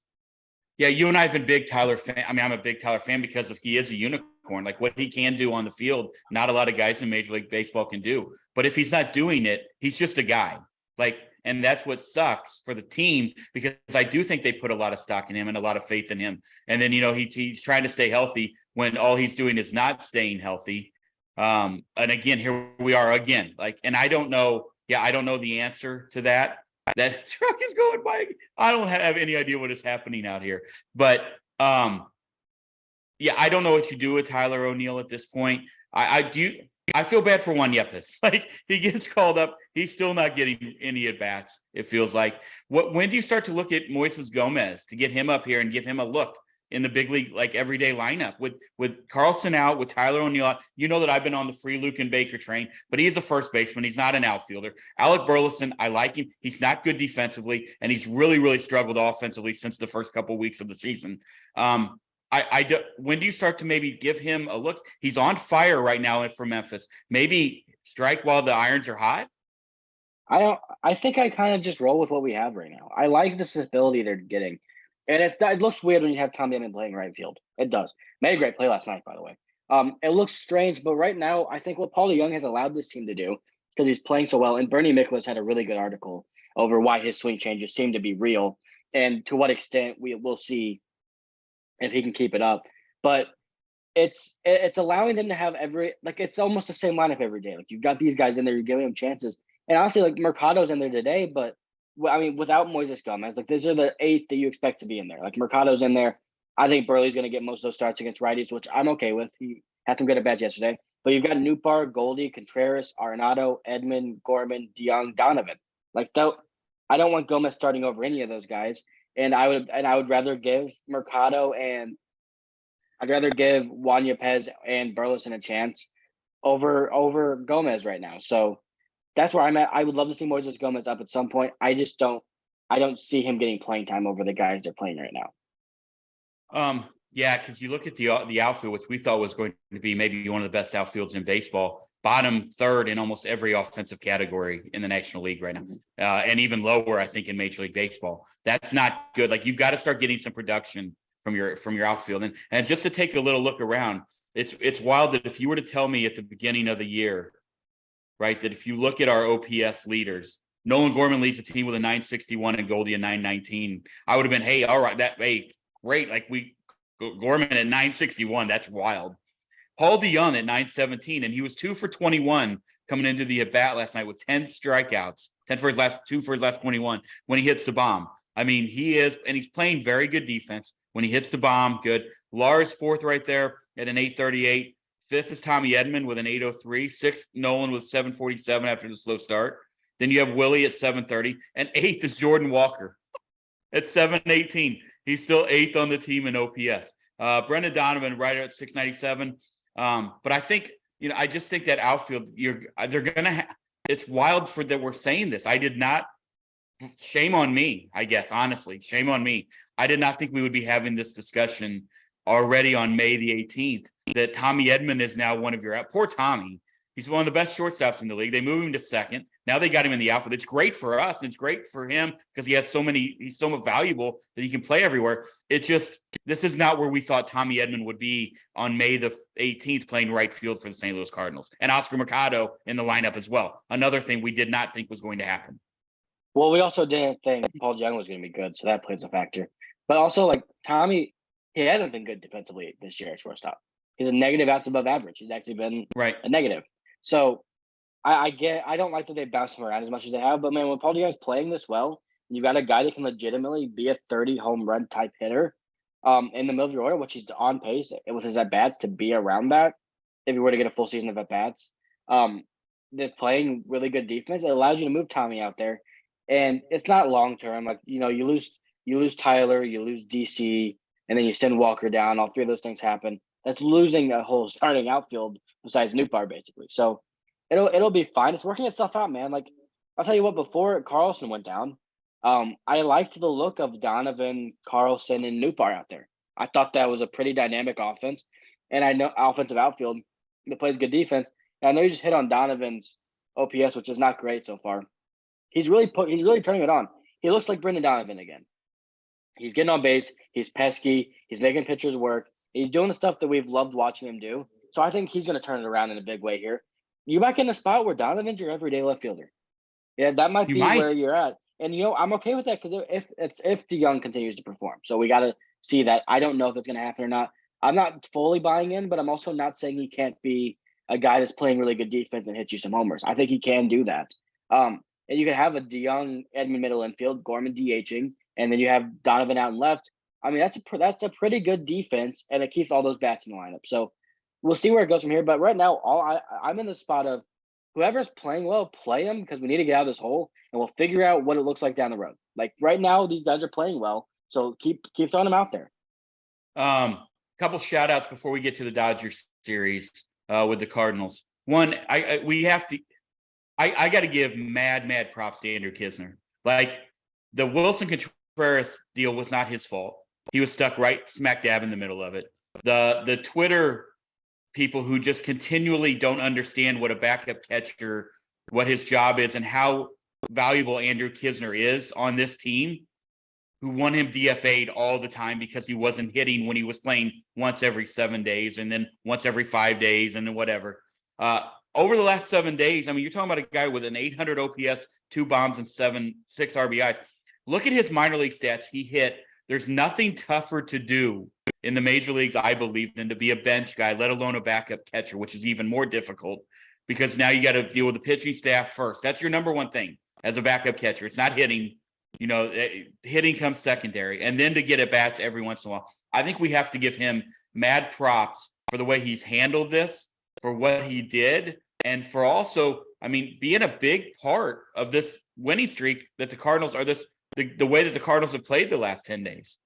Yeah, you and I have been big Tyler fan. I mean, I'm a big Tyler fan because he is a unicorn. Like what he can do on the field, not a lot of guys in Major League Baseball can do. But if he's not doing it, he's just a guy. Like, and that's what sucks for the team because I do think they put a lot of stock in him and a lot of faith in him. And then he's trying to stay healthy when all he's doing is not staying healthy. And again, here we are again. Like, and I don't know. Yeah, I don't know the answer to that. That truck is going by. I don't have any idea what is happening out here. But yeah, I don't know what you do with Tyler O'Neill at this point. I feel bad for Juan Yepes. Like he gets called up, he's still not getting any at bats. It feels like. When do you start to look at Moises Gomez to get him up here and give him a look in the big league, like everyday lineup with Carlson out, with Tyler O'Neill out? You know that I've been on the free Luke and Baker train, but he's a first baseman. He's not an outfielder. Alec Burleson, I like him. He's not good defensively, and he's really, really struggled offensively since the first couple of weeks of the season. When do you start to maybe give him a look? He's on fire right now for Memphis. Maybe strike while the irons are hot. I think I kind of just roll with what we have right now. I like the stability they're getting. And it looks weird when you have Tommy Edman playing right field. It does. Made a great play last night, by the way. It looks strange, but right now, I think what Paul DeJong has allowed this team to do, because he's playing so well, and Bernie Miklasz had a really good article over why his swing changes seem to be real, and to what extent we'll see if he can keep it up. But it's allowing them to have it's almost the same lineup every day. Like you've got these guys in there, you're giving them chances. And honestly, like Mercado's in there today, but I mean, without Moises Gomez, like these are the 8 that you expect to be in there. Like Mercado's in there. I think Burley's going to get most of those starts against righties, which I'm okay with. He had some good at bats yesterday. But you've got Nootbaar, Goldie, Contreras, Arenado, Edman, Gorman, Dejong, Donovan. Like I don't want Gomez starting over any of those guys. And I would rather give Mercado and I'd rather give Juan Yepes and Burleson a chance over Gomez right now. So that's where I'm at. I would love to see Moises Gomez up at some point. I don't see him getting playing time over the guys they're playing right now. Yeah, because you look at the outfield, which we thought was going to be maybe one of the best outfields in baseball, bottom third in almost every offensive category in the National League right now, and even lower, I think, in Major League Baseball. That's not good. Like you've got to start getting some production from your outfield, and just to take a little look around, it's wild that if you were to tell me at the beginning of the year, right, that if you look at our OPS leaders, Nolan Gorman leads the team with a 961 and Goldie a 919. I would have been, hey, all right, great. Like Gorman at 961, that's wild. Paul DeJong at 917, and he was 2 for 21 coming into the at bat last night with 10 strikeouts, 2 for his last 21 when he hits the bomb. I mean, he's playing very good defense when he hits the bomb. Good. Lars fourth right there at an 838. Fifth is Tommy Edman with an 803. Sixth, Nolan with 747 after the slow start. Then you have Willie at 730. And eighth is Jordan Walker at 718. He's still eighth on the team in OPS. Brendan Donovan right at 697. But I think, I just think that outfield, they're going to it's wild that we're saying this. I did not shame on me, I guess, honestly. Shame on me. I did not think we would be having this discussion already on May the 18th, that Tommy Edman is now one of your poor Tommy. He's one of the best shortstops in the league. They move him to second. Now they got him in the outfield. It's great for us. And it's great for him because he's so valuable that he can play everywhere. It's just, this is not where we thought Tommy Edman would be on May the 18th playing right field for the St. Louis Cardinals. And Oscar Mercado in the lineup as well. Another thing we did not think was going to happen. Well, we also didn't think Paul Young was going to be good, so that plays a factor. But also, like, Tommy, he hasn't been good defensively this year at shortstop. He's a negative outs above average. He's actually been a negative. So I don't like that they bounce him around as much as they have. But, man, when Paul Young's playing this well, you got a guy that can legitimately be a 30 home run type hitter in the middle of your order, which he's on pace with his at-bats to be around that if you were to get a full season of at-bats. They're playing really good defense. It allows you to move Tommy out there. And it's not long term. Like, you lose Tyler, you lose DC, and then you send Walker down. All three of those things happen. That's losing a whole starting outfield besides Newbar, basically. So it'll be fine. It's working itself out, man. Like, I'll tell you what, before Carlson went down, I liked the look of Donovan, Carlson, and Newbar out there. I thought that was a pretty dynamic offense. And I know offensive outfield that plays good defense. And I know you just hit on Donovan's OPS, which is not great so far. He's really turning it on. He looks like Brendan Donovan again. He's getting on base. He's pesky. He's making pitchers work. He's doing the stuff that we've loved watching him do. So I think he's going to turn it around in a big way here. You might get in a spot where Donovan's your everyday left fielder. Yeah, that might be where you're at. And, I'm okay with that because if Dejong continues to perform. So we got to see that. I don't know if it's going to happen or not. I'm not fully buying in, but I'm also not saying he can't be a guy that's playing really good defense and hit you some homers. I think he can do that. And you could have a Dejong, Edman middle infield, Gorman DHing, and then you have Donovan out and left. I mean, that's a pretty good defense, and it keeps all those bats in the lineup. So we'll see where it goes from here. But right now, I'm in the spot of whoever's playing well, play them because we need to get out of this hole, and we'll figure out what it looks like down the road. Like right now, these guys are playing well, so keep throwing them out there. Couple shout outs before we get to the Dodgers series with the Cardinals. One, I got to give mad props to Andrew Knizner. Like, the Willson Contreras deal was not his fault. He was stuck right smack dab in the middle of it. The Twitter people who just continually don't understand what a backup catcher, what his job is, and how valuable Andrew Knizner is on this team, who want him DFA'd all the time because he wasn't hitting when he was playing once every 7 days and then once every 5 days and then whatever. Over the last 7 days, I mean, you're talking about a guy with an 800 OPS, 2 bombs, and 6 RBIs. Look at his minor league stats. He hit. There's nothing tougher to do in the major leagues, I believe, than to be a bench guy, let alone a backup catcher, which is even more difficult because now you got to deal with the pitching staff first. That's your number one thing as a backup catcher. It's not hitting. Hitting comes secondary. And then to get at bats every once in a while. I think we have to give him mad props for the way he's handled this, for what he did, and for also, I mean, being a big part of this winning streak that the Cardinals are the way that the Cardinals have played the last 10 days.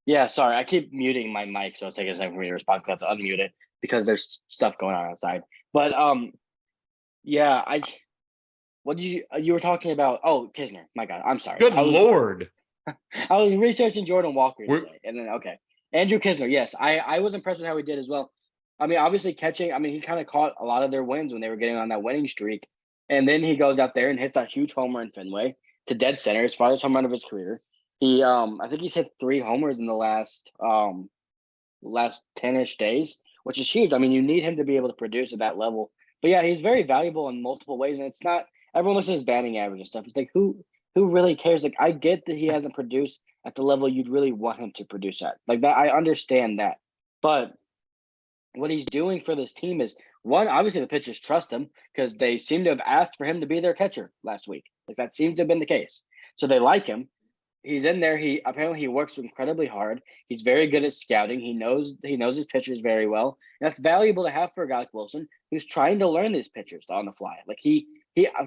Yeah, sorry. I keep muting my mic, so it's taking a second for me to respond. I have to unmute it because there's stuff going on outside. But yeah, what did you were talking about? Oh, Knizner. My God, I'm sorry. Good Lord. I was researching Jordan Walker today, and then Andrew Knizner. Yes, I was impressed with how he did as well. I mean, obviously catching. I mean, he kind of caught a lot of their wins when they were getting on that winning streak, and then he goes out there and hits that huge homer in Fenway to dead center, his farthest home run of his career. He, I think he's hit 3 homers in the last 10-ish days, which is huge. I mean, you need him to be able to produce at that level. But yeah, he's very valuable in multiple ways, and it's not. Everyone looks at his batting average and stuff. It's like who really cares? Like, I get that he hasn't produced at the level you'd really want him to produce at. Like that, I understand that. But what he's doing for this team is, one, obviously the pitchers trust him because they seem to have asked for him to be their catcher last week. Like that seems to have been the case. So they like him. He's in there. He works incredibly hard. He's very good at scouting. He knows his pitchers very well. And that's valuable to have for a guy like Willson who's trying to learn these pitchers on the fly. Like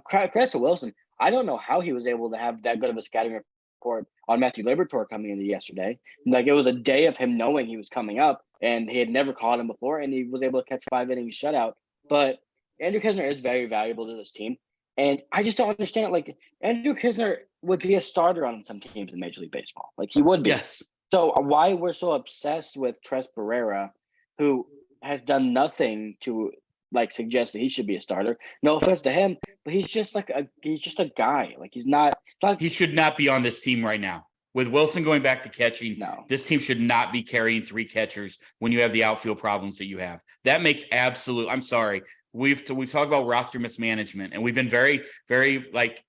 credit to Willson. I don't know how he was able to have that good of a scouting report on Matthew Libertatore coming into yesterday. Like, it was a day of him knowing he was coming up, and he had never caught him before, and he was able to catch 5 innings shutout. But Andrew Knizner is very valuable to this team. And I just don't understand. Like, Andrew Knizner would be a starter on some teams in Major League Baseball. Like, he would be. Yes. So why we're so obsessed with Tres Barrera, who has done nothing to like suggest that he should be a starter. No offense to him, but he's just a guy. Like, he's not. He should not be on this team right now. With Willson going back to catching, No. This team should not be carrying 3 catchers when you have the outfield problems that you have. That makes absolute. I'm sorry. We've talked about roster mismanagement, and we've been very, very like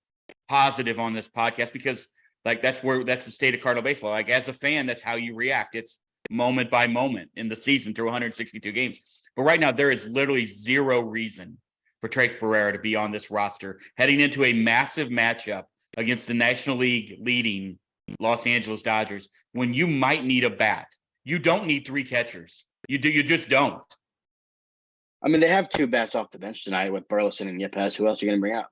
positive on this podcast because like that's the state of Cardinal baseball. Like, as a fan, that's how you react. It's moment by moment in the season through 162 games. But right now, there is literally zero reason for Tres Barrera to be on this roster heading into a massive matchup against the National League leading Los Angeles Dodgers when you might need a bat. You don't need 3 catchers. You just don't. I mean, they have 2 bats off the bench tonight with Burleson and Yepes. Who else are you going to bring out?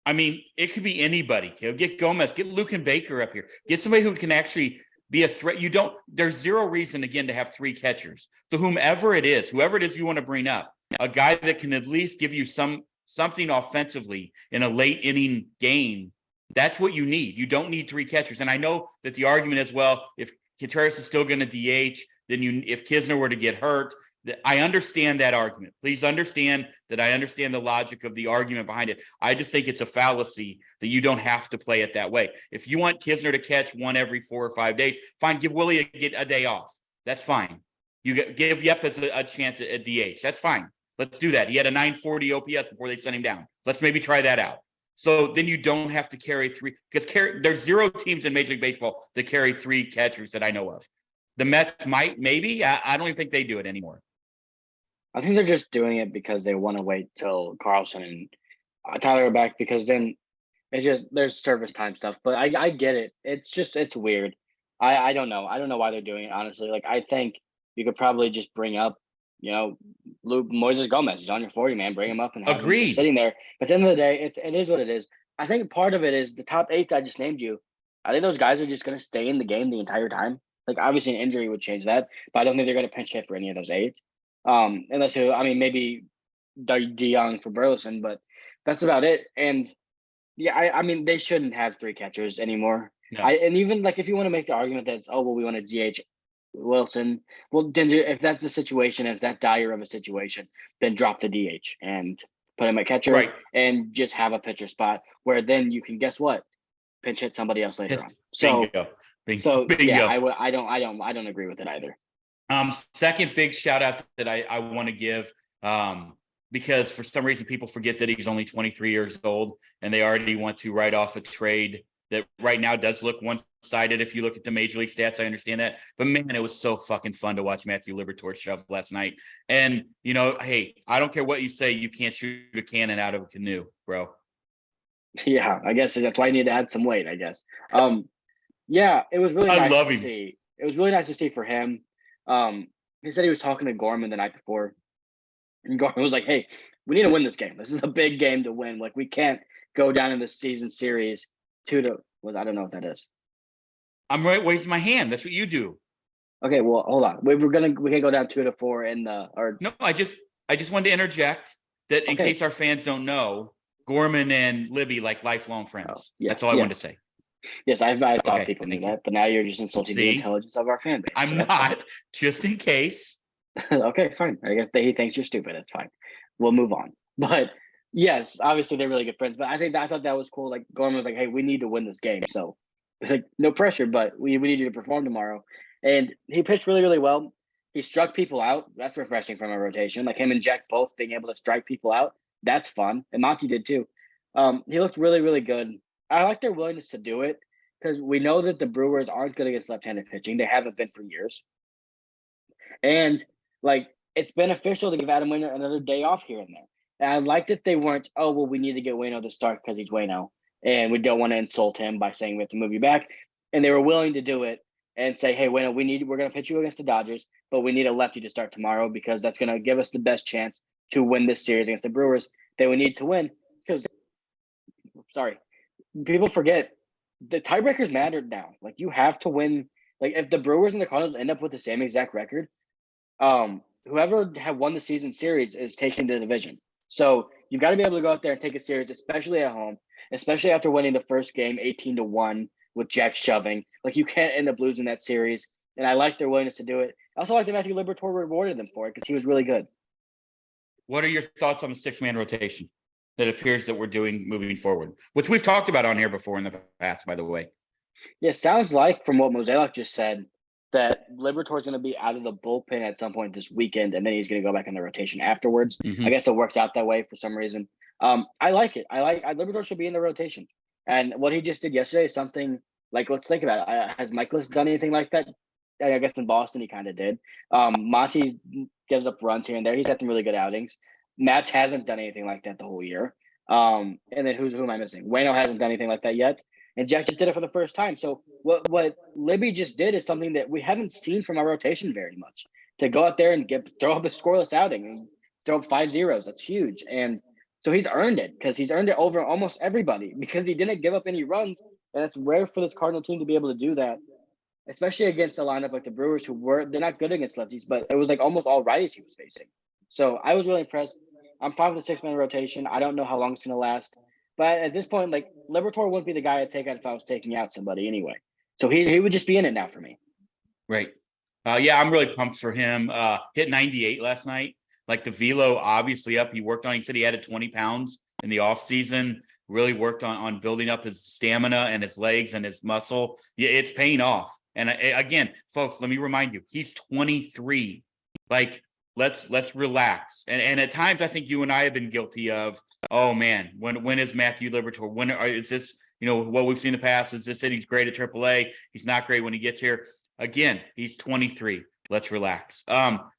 I mean, it could be anybody. Get Gomez, get Luke and Baker up here. Get somebody who can actually be a threat. There's zero reason, again, to have 3 catchers. So whoever it is you want to bring up, a guy that can at least give you something offensively in a late inning game, that's what you need. You don't need 3 catchers. And I know that the argument is, well, if Contreras is still going to DH, then if Knizner were to get hurt, I understand that argument. Please understand that I understand the logic of the argument behind it. I just think it's a fallacy that you don't have to play it that way. If you want Knizner to catch 1 every 4 or 5 days, fine. Give Willie a day off. That's fine. You give Yepes a chance at DH. That's fine. Let's do that. He had a 940 OPS before they sent him down. Let's maybe try that out. So then you don't have to carry 3 because there's 0 teams in Major League Baseball that carry 3 catchers that I know of. The Mets might, maybe. I don't even think they do it anymore. I think they're just doing it because they want to wait till Carlson and Tyler are back, because then it's just there's service time stuff. But I get it. It's weird. I don't know. I don't know why they're doing it, honestly. Like, I think you could probably just bring up, Moises Gomez. He's on your 40 man. Bring him up and have him just sitting there. But at the end of the day, it is what it is. I think part of it is the top 8 that I just named you. I think those guys are just going to stay in the game the entire time. Like, obviously an injury would change that, but I don't think they're going to pinch hit for any of those 8. Unless maybe Dejong for Burleson, but that's about it. And yeah, I mean, they shouldn't have 3 catchers anymore. No. And even like if you want to make the argument that we want to DH Willson, well, then if that's the situation, it's that dire of a situation, then drop the DH and put him at catcher, right, and just have a pitcher spot where then you can guess what, pinch hit somebody else later on. So, bingo. Yeah, I don't agree with it either. Second big shout out that I want to give, because for some reason people forget that he's only 23 years old and they already want to write off a trade that right now does look one-sided. If you look at the Major League stats, I understand that, but man, it was so fucking fun to watch Matthew Libertatore shove last night. And hey, I don't care what you say, you can't shoot a cannon out of a canoe, bro. Yeah, I guess that's why I need to add some weight, I guess. Yeah, it was really nice to see. It was really nice to see for him. He said he was talking to Gorman the night before, and Gorman was like, "Hey, we need to win this game. This is a big game to win. Like, we can't go down in this season series 2-." I don't know what that is. I'm right. Raising my hand. That's what you do. Okay, well, hold on. We can go down 2-4 in the No, I just wanted to interject that in case our fans don't know, Gorman and Libby like lifelong friends. Oh, yeah, that's all I wanted to say. Yes, I thought people knew that, but now you're just insulting the intelligence of our fan base. I'm not, just in case. Okay, fine. I guess he thinks you're stupid. It's fine. We'll move on. But yes, obviously they're really good friends. But I thought that was cool. Like, Gorman was like, "Hey, we need to win this game. So, like, no pressure, but we need you to perform tomorrow." And he pitched really, really well. He struck people out. That's refreshing from a rotation. Like, him and Jack both being able to strike people out. That's fun. And Monty did too. He looked really, really good. I like their willingness to do it, because we know that the Brewers aren't good against left-handed pitching. They haven't been for years. And, like, it's beneficial to give Adam Waino another day off here and there. And I like that they weren't, "Oh, well, we need to get Waino to start because he's Waino, and we don't want to insult him by saying we have to move you back." And they were willing to do it and say, "Hey, Waino, we're going to pitch you against the Dodgers, but we need a lefty to start tomorrow because that's going to give us the best chance to win this series against the Brewers that we need to win." Because, people forget the tiebreakers matter now. Like, you have to win. Like, if the Brewers and the Cardinals end up with the same exact record, whoever had won the season series is taking the division. So you've got to be able to go out there and take a series, especially at home, especially after winning the first game 18-1 with Jack shoving. Like, you can't end up losing that series. And I like their willingness to do it. I also like that Matthew Libertatore rewarded them for it because he was really good. What are your thoughts on the 6-man rotation that appears that we're doing moving forward, which we've talked about on here before in the past, by the way? Yeah, sounds like from what Mozeliak just said that Liberatore's going to be out of the bullpen at some point this weekend, and then he's going to go back in the rotation afterwards. Mm-hmm. I guess it works out that way for some reason. I like it. Liberatore should be in the rotation. And what he just did yesterday is something like, let's think about it. Has Michaelis done anything like that? I guess in Boston he kind of did. Monty gives up runs here and there. He's had some really good outings. Matz hasn't done anything like that the whole year. And then who am I missing? Wayno hasn't done anything like that yet. And Jack just did it for the first time. So what Libby just did is something that we haven't seen from our rotation very much. To go out there and throw up a scoreless outing and throw up 5 zeros. That's huge. And so he's earned it because he's earned it over almost everybody because he didn't give up any runs. And it's rare for this Cardinal team to be able to do that, especially against a lineup like the Brewers, they're not good against lefties, but it was like almost all righties he was facing. So I was really impressed. I'm fine with the 6-man rotation. I don't know how long it's going to last. But at this point, like, Liberatore wouldn't be the guy I'd take out if I was taking out somebody anyway. So he would just be in it now for me. Right. Yeah, I'm really pumped for him. Hit 98 last night. Like, the velo obviously up. He worked on, he said he added 20 pounds in the offseason, really worked on building up his stamina and his legs and his muscle. Yeah, it's paying off. And again, folks, let me remind you, he's 23. Like, let's relax. And at times I think you and I have been guilty of, oh man, when is Matthew Liberatore? When is this, what we've seen in the past? Is this that he's great at AAA? He's not great when he gets here. Again, he's 23. Let's relax.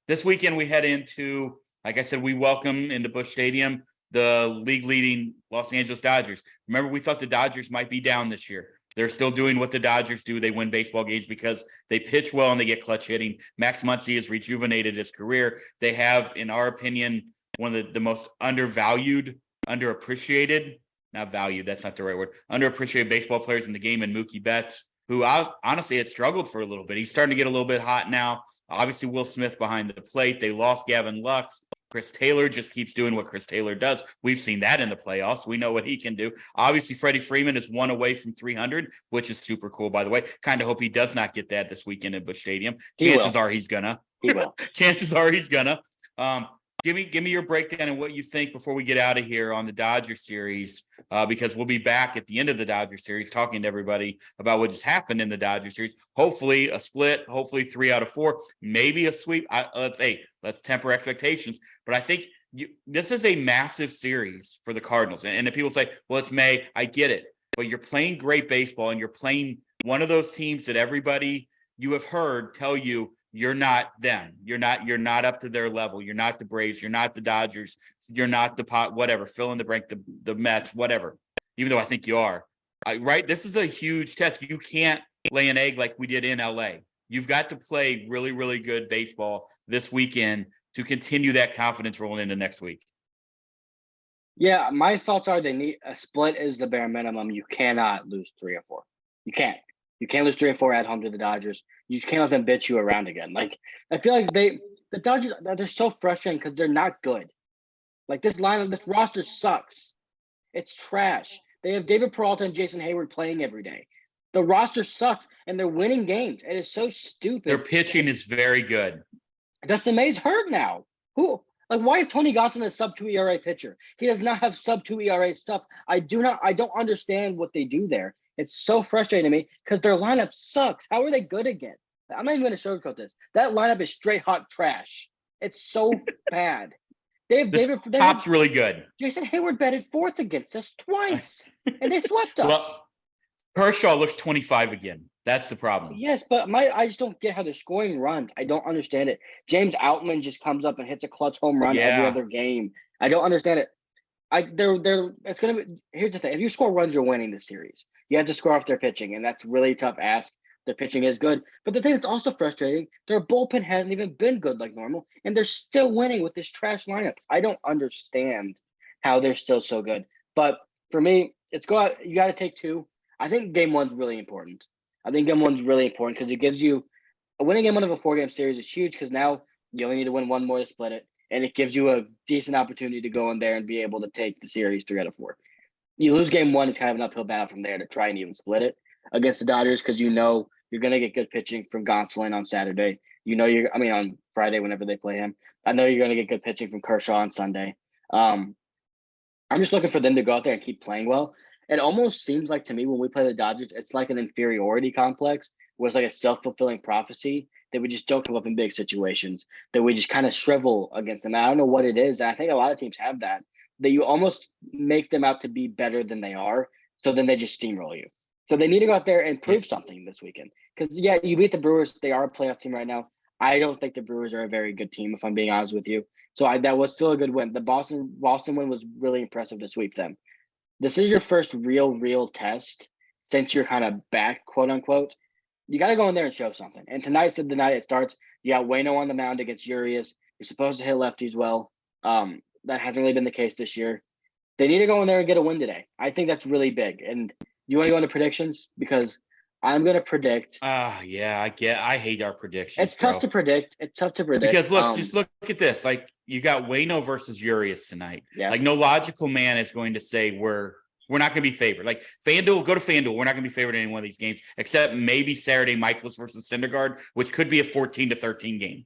This weekend we head into, like I said, we welcome into Busch Stadium the league leading Los Angeles Dodgers. Remember, we thought the Dodgers might be down this year. They're still doing what the Dodgers do. They win baseball games because they pitch well and they get clutch hitting. Max Muncy has rejuvenated his career. They have, in our opinion, one of the most undervalued, underappreciated, not valued, that's not the right word, underappreciated baseball players in the game, and Mookie Betts, who honestly had struggled for a little bit. He's starting to get a little bit hot now. Obviously, Will Smith behind the plate. They lost Gavin Lux. Chris Taylor just keeps doing what Chris Taylor does. We've seen that in the playoffs. We know what he can do. Obviously, Freddie Freeman is 1 away from 300, which is super cool, by the way. Kind of hope he does not get that this weekend at Busch Stadium. Chances are he's gonna. He will. Chances are he's gonna. Give me your breakdown and what you think before we get out of here on the Dodger series, because we'll be back at the end of the Dodger series talking to everybody about what just happened in the Dodger series. Hopefully a split, hopefully 3 out of 4, maybe a sweep. Let's temper expectations. But I think this is a massive series for the Cardinals. And if people say, well, it's May, I get it. But you're playing great baseball and you're playing one of those teams that everybody you have heard tell you, you're not them. You're not up to their level. You're not the Braves. You're not the Dodgers. You're not the whatever, fill in the blank, the Mets, whatever, even though I think you are. Right? This is a huge test. You can't lay an egg like we did in LA. You've got to play really, really good baseball this weekend to continue that confidence rolling into next week. Yeah, my thoughts are they need a split is the bare minimum. You cannot lose 3 or 4. You can't. You can't lose 3 or 4 at home to the Dodgers. You can't let them bitch you around again. Like, I feel like the Dodgers, they're so frustrating because they're not good. Like, this roster sucks. It's trash. They have David Peralta and Jason Hayward playing every day. The roster sucks, and they're winning games. It is so stupid. Their pitching is very good. Dustin May's hurt now. Why is Tony Gonsolin a sub-2 ERA pitcher? He does not have sub-2 ERA stuff. I don't understand what they do there. It's so frustrating to me because their lineup sucks. How are they good again? I'm not even going to sugarcoat this. That lineup is straight hot trash. It's so bad. Top's really good. Jason Hayward batted 4th against us twice, and they swept us. Well, Kershaw looks 25 again. That's the problem. Yes, but I just don't get how they're scoring runs. I don't understand it. James Outman just comes up and hits a clutch home run every other game. I don't understand it. It's gonna be. Here's the thing: if you score runs, you're winning the series. You have to score off their pitching, and that's really tough ask. Their pitching is good, but the thing that's also frustrating, their bullpen hasn't even been good like normal, and they're still winning with this trash lineup. I don't understand how they're still so good. But for me, it's go out. You got to take 2. I think game 1's really important. Because it gives you a winning game 1 of a 4-game series is huge because now you only need to win 1 more to split it. and it gives you a decent opportunity to go in there and be able to take the series 3 out of 4. You lose game 1, it's kind of an uphill battle from there to try and even split it against the Dodgers because you know you're going to get good pitching from Gonsolin on Saturday. On Friday whenever they play him. I know you're going to get good pitching from Kershaw on Sunday. I'm just looking for them to go out there and keep playing well. It almost seems like to me when we play the Dodgers, it's like an inferiority complex where it's like a self-fulfilling prophecy that we just don't come up in big situations, that we just kind of shrivel against them. I don't know what it is. And I think a lot of teams have that you almost make them out to be better than they are. So then they just steamroll you. So they need to go out there and prove something this weekend. Because, you beat the Brewers. They are a playoff team right now. I don't think the Brewers are a very good team, if I'm being honest with you. So that was still a good win. The Boston win was really impressive to sweep them. This is your first real test since you're kind of back, quote unquote. You got to go in there and show something. And tonight's the night it starts. You got Waino on the mound against Urias. You're supposed to hit lefties well. That hasn't really been the case this year. They need to go in there and get a win today. I think that's really big. And you want to go into predictions? Because I'm going to predict. I hate our predictions. It's tough to predict. Because look, just look at this. Like you got Waino versus Urias tonight. Yeah. Like no logical man is going to say we're not going to be favored. Like FanDuel, go to FanDuel. We're not going to be favored in any one of these games, except maybe Saturday Michaelis versus Syndergaard, which could be a 14-13 game.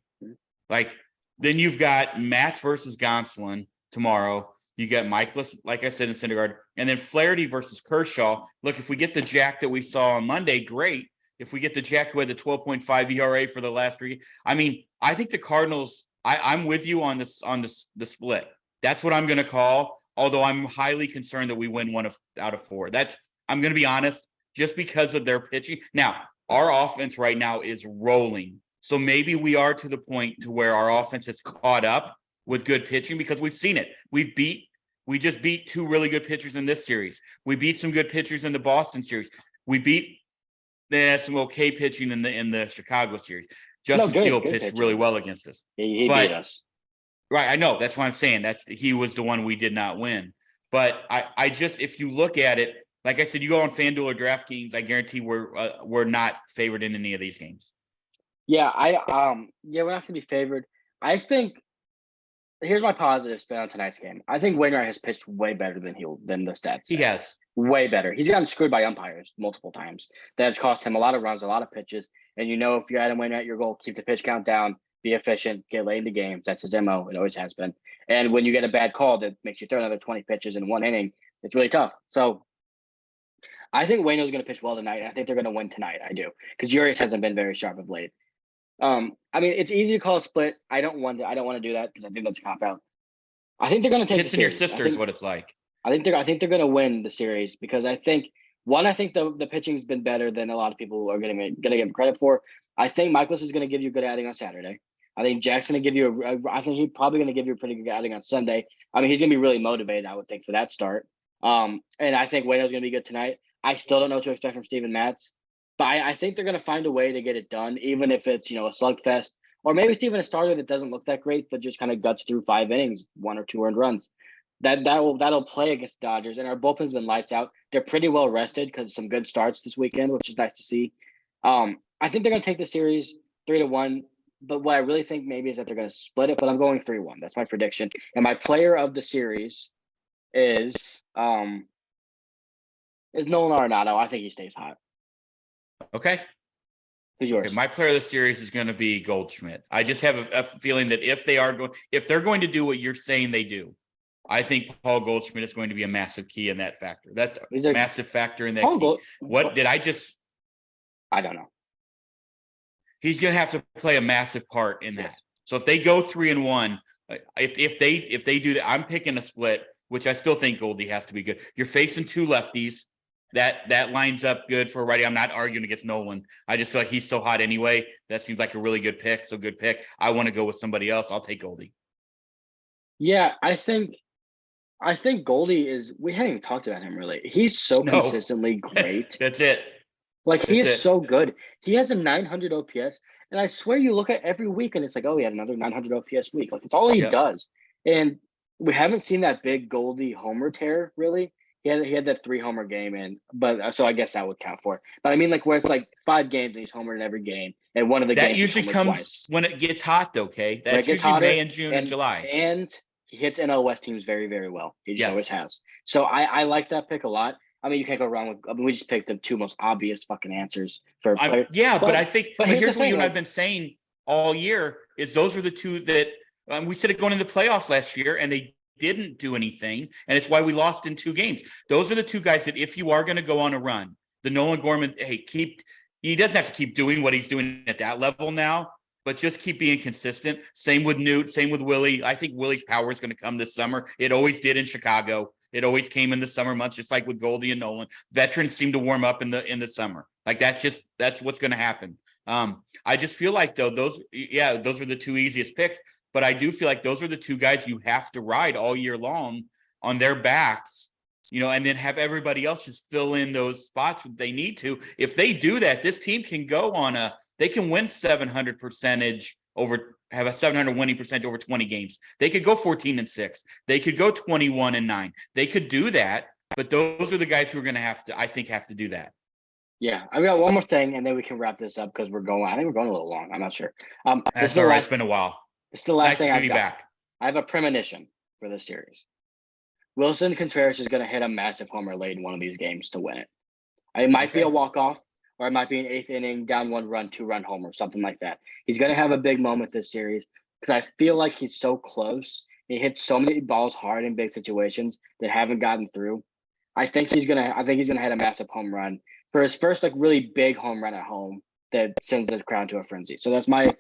Like then you've got Matz versus Gonsolin tomorrow. You got Michaelis, like I said, in Syndergaard, and then Flaherty versus Kershaw. Look, if we get the Jack that we saw on Monday, great. If we get the Jack who had the 12.5 ERA for the last 3, I think the Cardinals. I'm with you on the split. That's what I'm going to call. Although I'm highly concerned that we win 1 out of 4. I'm going to be honest, just because of their pitching. Now, our offense right now is rolling. So maybe we are to the point to where our offense is caught up with good pitching because we've seen it. We just beat 2 really good pitchers in this series. We beat some good pitchers in the Boston series. They had some okay pitching in the Chicago series. Justin Steele pitched really well against us. He beat us. Right, I know. That's what I'm saying. He was the one we did not win. But I just, if you look at it, like I said, you go on FanDuel or DraftKings, I guarantee we're not favored in any of these games. Yeah, we're not gonna be favored. I think here's my positive spin on tonight's game. I think Wainwright has pitched way better than the stats. He has. Way better. He's gotten screwed by umpires multiple times. That has cost him a lot of runs, a lot of pitches. And if you're Adam Wainwright, your goal, keep the pitch count down, be efficient, get late into games. That's his MO. It always has been. And when you get a bad call that makes you throw another 20 pitches in 1 inning, it's really tough. So I think Waino's going to pitch well tonight. And I think they're going to win tonight. I do. Because Urias hasn't been very sharp of late. It's easy to call a split. I don't want to do that because I think that's a cop-out. I think they're going to take it's in your sister is what it's like. I think they're going to win the series because I think the pitching's been better than a lot of people are going to give him credit for. I think Michaelis is going to give you a good outing on Saturday. I think Jack's going to give you I think he's probably going to give you a pretty good outing on Sunday. He's going to be really motivated, I would think, for that start. And I think Waino's going to be good tonight. I still don't know what to expect from Steven Matz, but I think they're going to find a way to get it done, even if it's, a slugfest, or maybe it's even a starter that doesn't look that great, but just kind of guts through 5 innings, 1 or 2 earned runs. That'll play against the Dodgers, and our bullpen's been lights out. They're pretty well rested because of some good starts this weekend, which is nice to see. I think they're going to take the series 3-1, but what I really think maybe is that they're going to split it. But I'm going 3-1. That's my prediction. And my player of the series is Nolan Arenado. I think he stays hot. Okay. Who's yours? Okay, my player of the series is going to be Goldschmidt. I just have a feeling that if they're going to do what you're saying they do, I think Paul Goldschmidt is going to be a massive key in that factor. That's a massive factor in that key. I don't know. He's going to have to play a massive part in that. So if they go 3-1, if they do that, I'm picking a split, which I still think Goldie has to be good. You're facing 2 lefties. That lines up good for a righty. I'm not arguing against Nolan. I just feel like he's so hot anyway. That seems like a really good pick. So good pick. I want to go with somebody else. I'll take Goldie. Yeah, I think Goldie is. We haven't even talked about him really. He's so consistently great. That's it. He is so good. He has a 900 OPS, and I swear you look at every week and it's like, oh, he had another 900 OPS week. Like it's all he does. And we haven't seen that big Goldie homer tear really he had that 3-homer game but so I guess that would count for it. But I mean, like where it's like 5 games and he's homered in every game, and one of the That games he's usually homered comes twice. when it gets hot, though, okay? When it That's gets usually hotter, May and June and July. and he hits NL West teams very, very well. He just always Yes. has. So I like that pick a lot. I mean, you can't go wrong with. I mean, we just picked the 2 most obvious fucking answers for a player. But I think, but here's here's the what thing, you and like, I've been saying all year is those are the two that we said it going into the playoffs last year, and they didn't do anything, and it's why we lost in 2 games. Those are the 2 guys that if you are going to go on a run, the Nolan Gorman, he doesn't have to keep doing what he's doing at that level now, but just keep being consistent. Same with Newt, same with Willie. I think Willie's power is going to come this summer. It always did in Chicago. It always came in the summer months, just like with Goldie and Nolan. Veterans seem to warm up in the summer. Like that's what's going to happen. I just feel like though those are the 2 easiest picks, but I do feel like those are the 2 guys you have to ride all year long on their backs, and then have everybody else just fill in those spots that they need to. If they do that, this team can go on they can win 700 percentage have a 700 winning percentage over 20 games. They could go 14-6. They could go 21-9. They could do that, but those are the guys who are going to have to do that. Yeah, I got one more thing, and then we can wrap this up because I think we're going a little long. I'm not sure. That's all right. It's been a while. It's the last nice thing to I've be got. back. I have a premonition for this series. Willson Contreras is going to hit a massive homer late in one of these games to win it. It might be a walk-off, or it might be an 8th inning, down 1 run, 2-run homer, something like that. He's going to have a big moment this series because I feel like he's so close. He hits so many balls hard in big situations that haven't gotten through. I think he's gonna hit a massive home run for his first really big home run at home that sends the crowd to a frenzy. So that's I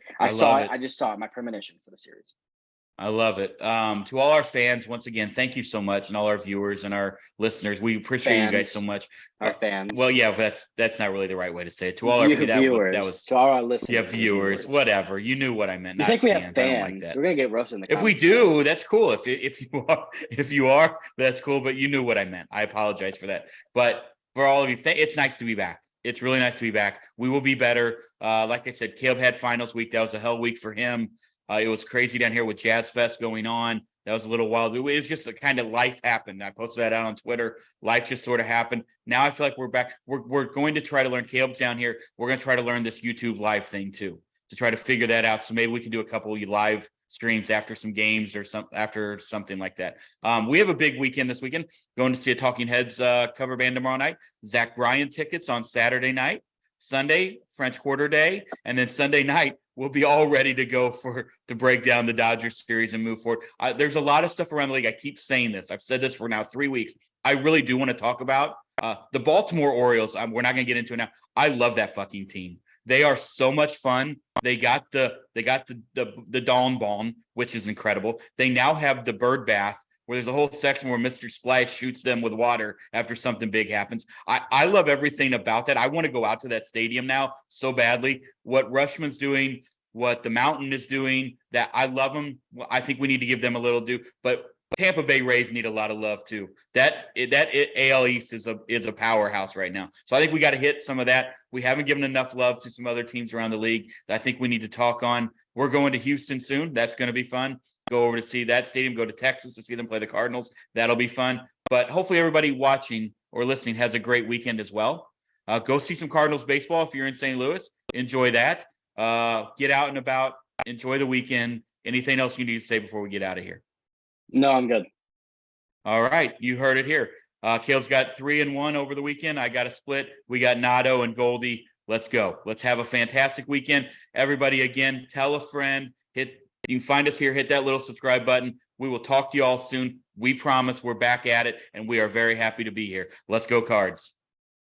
just saw it, my premonition for the series. I love it. To all our fans, once again, thank you so much, and all our viewers and our listeners. We appreciate you guys so much. Our fans. Well, yeah, that's not really the right way to say it. To all our viewers, to all our listeners. Yeah, viewers, whatever. You knew what I meant. You not think we fans. have fans? I don't like that. We're gonna get roasted in the comments. If we do, that's cool. If you are, that's cool. But you knew what I meant. I apologize for that. But for all of you, it's nice to be back. It's really nice to be back. We will be better. Like I said, Caleb had finals week. That was a hell week for him. It was crazy down here with Jazz Fest going on. That was a little wild. It was just a kind of life happened. I posted that out on Twitter. Life just sort of happened. Now I feel like we're back. We're going to try to learn. Caleb's down here. We're going to try to learn this YouTube live thing too, to try to figure that out. So maybe we can do a couple of live streams after some games or after something like that. We have a big weekend this weekend. Going to see a Talking Heads cover band tomorrow night. Zach Bryan tickets on Saturday night. Sunday, French Quarter Day, and then Sunday night, we'll be all ready to go to break down the Dodgers series and move forward. There's a lot of stuff around the league. I keep saying this. I've said this for now 3 weeks. I really do want to talk about the Baltimore Orioles. We're not going to get into it now. I love that fucking team. They are so much fun. They got the Dawn Ball, which is incredible. They now have the bird bath, where there's a whole section where Mr. Splash shoots them with water after something big happens. I love everything about that. I want to go out to that stadium now so badly. What Rushman's doing, what the Mountain is doing, that I love them. I think we need to give them a little due, but Tampa Bay Rays need a lot of love too. That AL East is a powerhouse right now. So I think we got to hit some of that. We haven't given enough love to some other teams around the league that I think we need to talk on. We're going to Houston soon. That's going to be fun. Go over to see that stadium, go to Texas to see them play the Cardinals. That'll be fun. But hopefully everybody watching or listening has a great weekend as well. Go see some Cardinals baseball if you're in St. Louis. Enjoy that. Get out and about. Enjoy the weekend. Anything else you need to say before we get out of here? No, I'm good. All right. You heard it here. Caleb's got 3-1 over the weekend. I got a split. We got Nado and Goldie. Let's go. Let's have a fantastic weekend. Everybody, again, tell a friend. You can find us here. Hit that little subscribe button. We will talk to you all soon. We promise we're back at it, and we are very happy to be here. Let's go, Cards.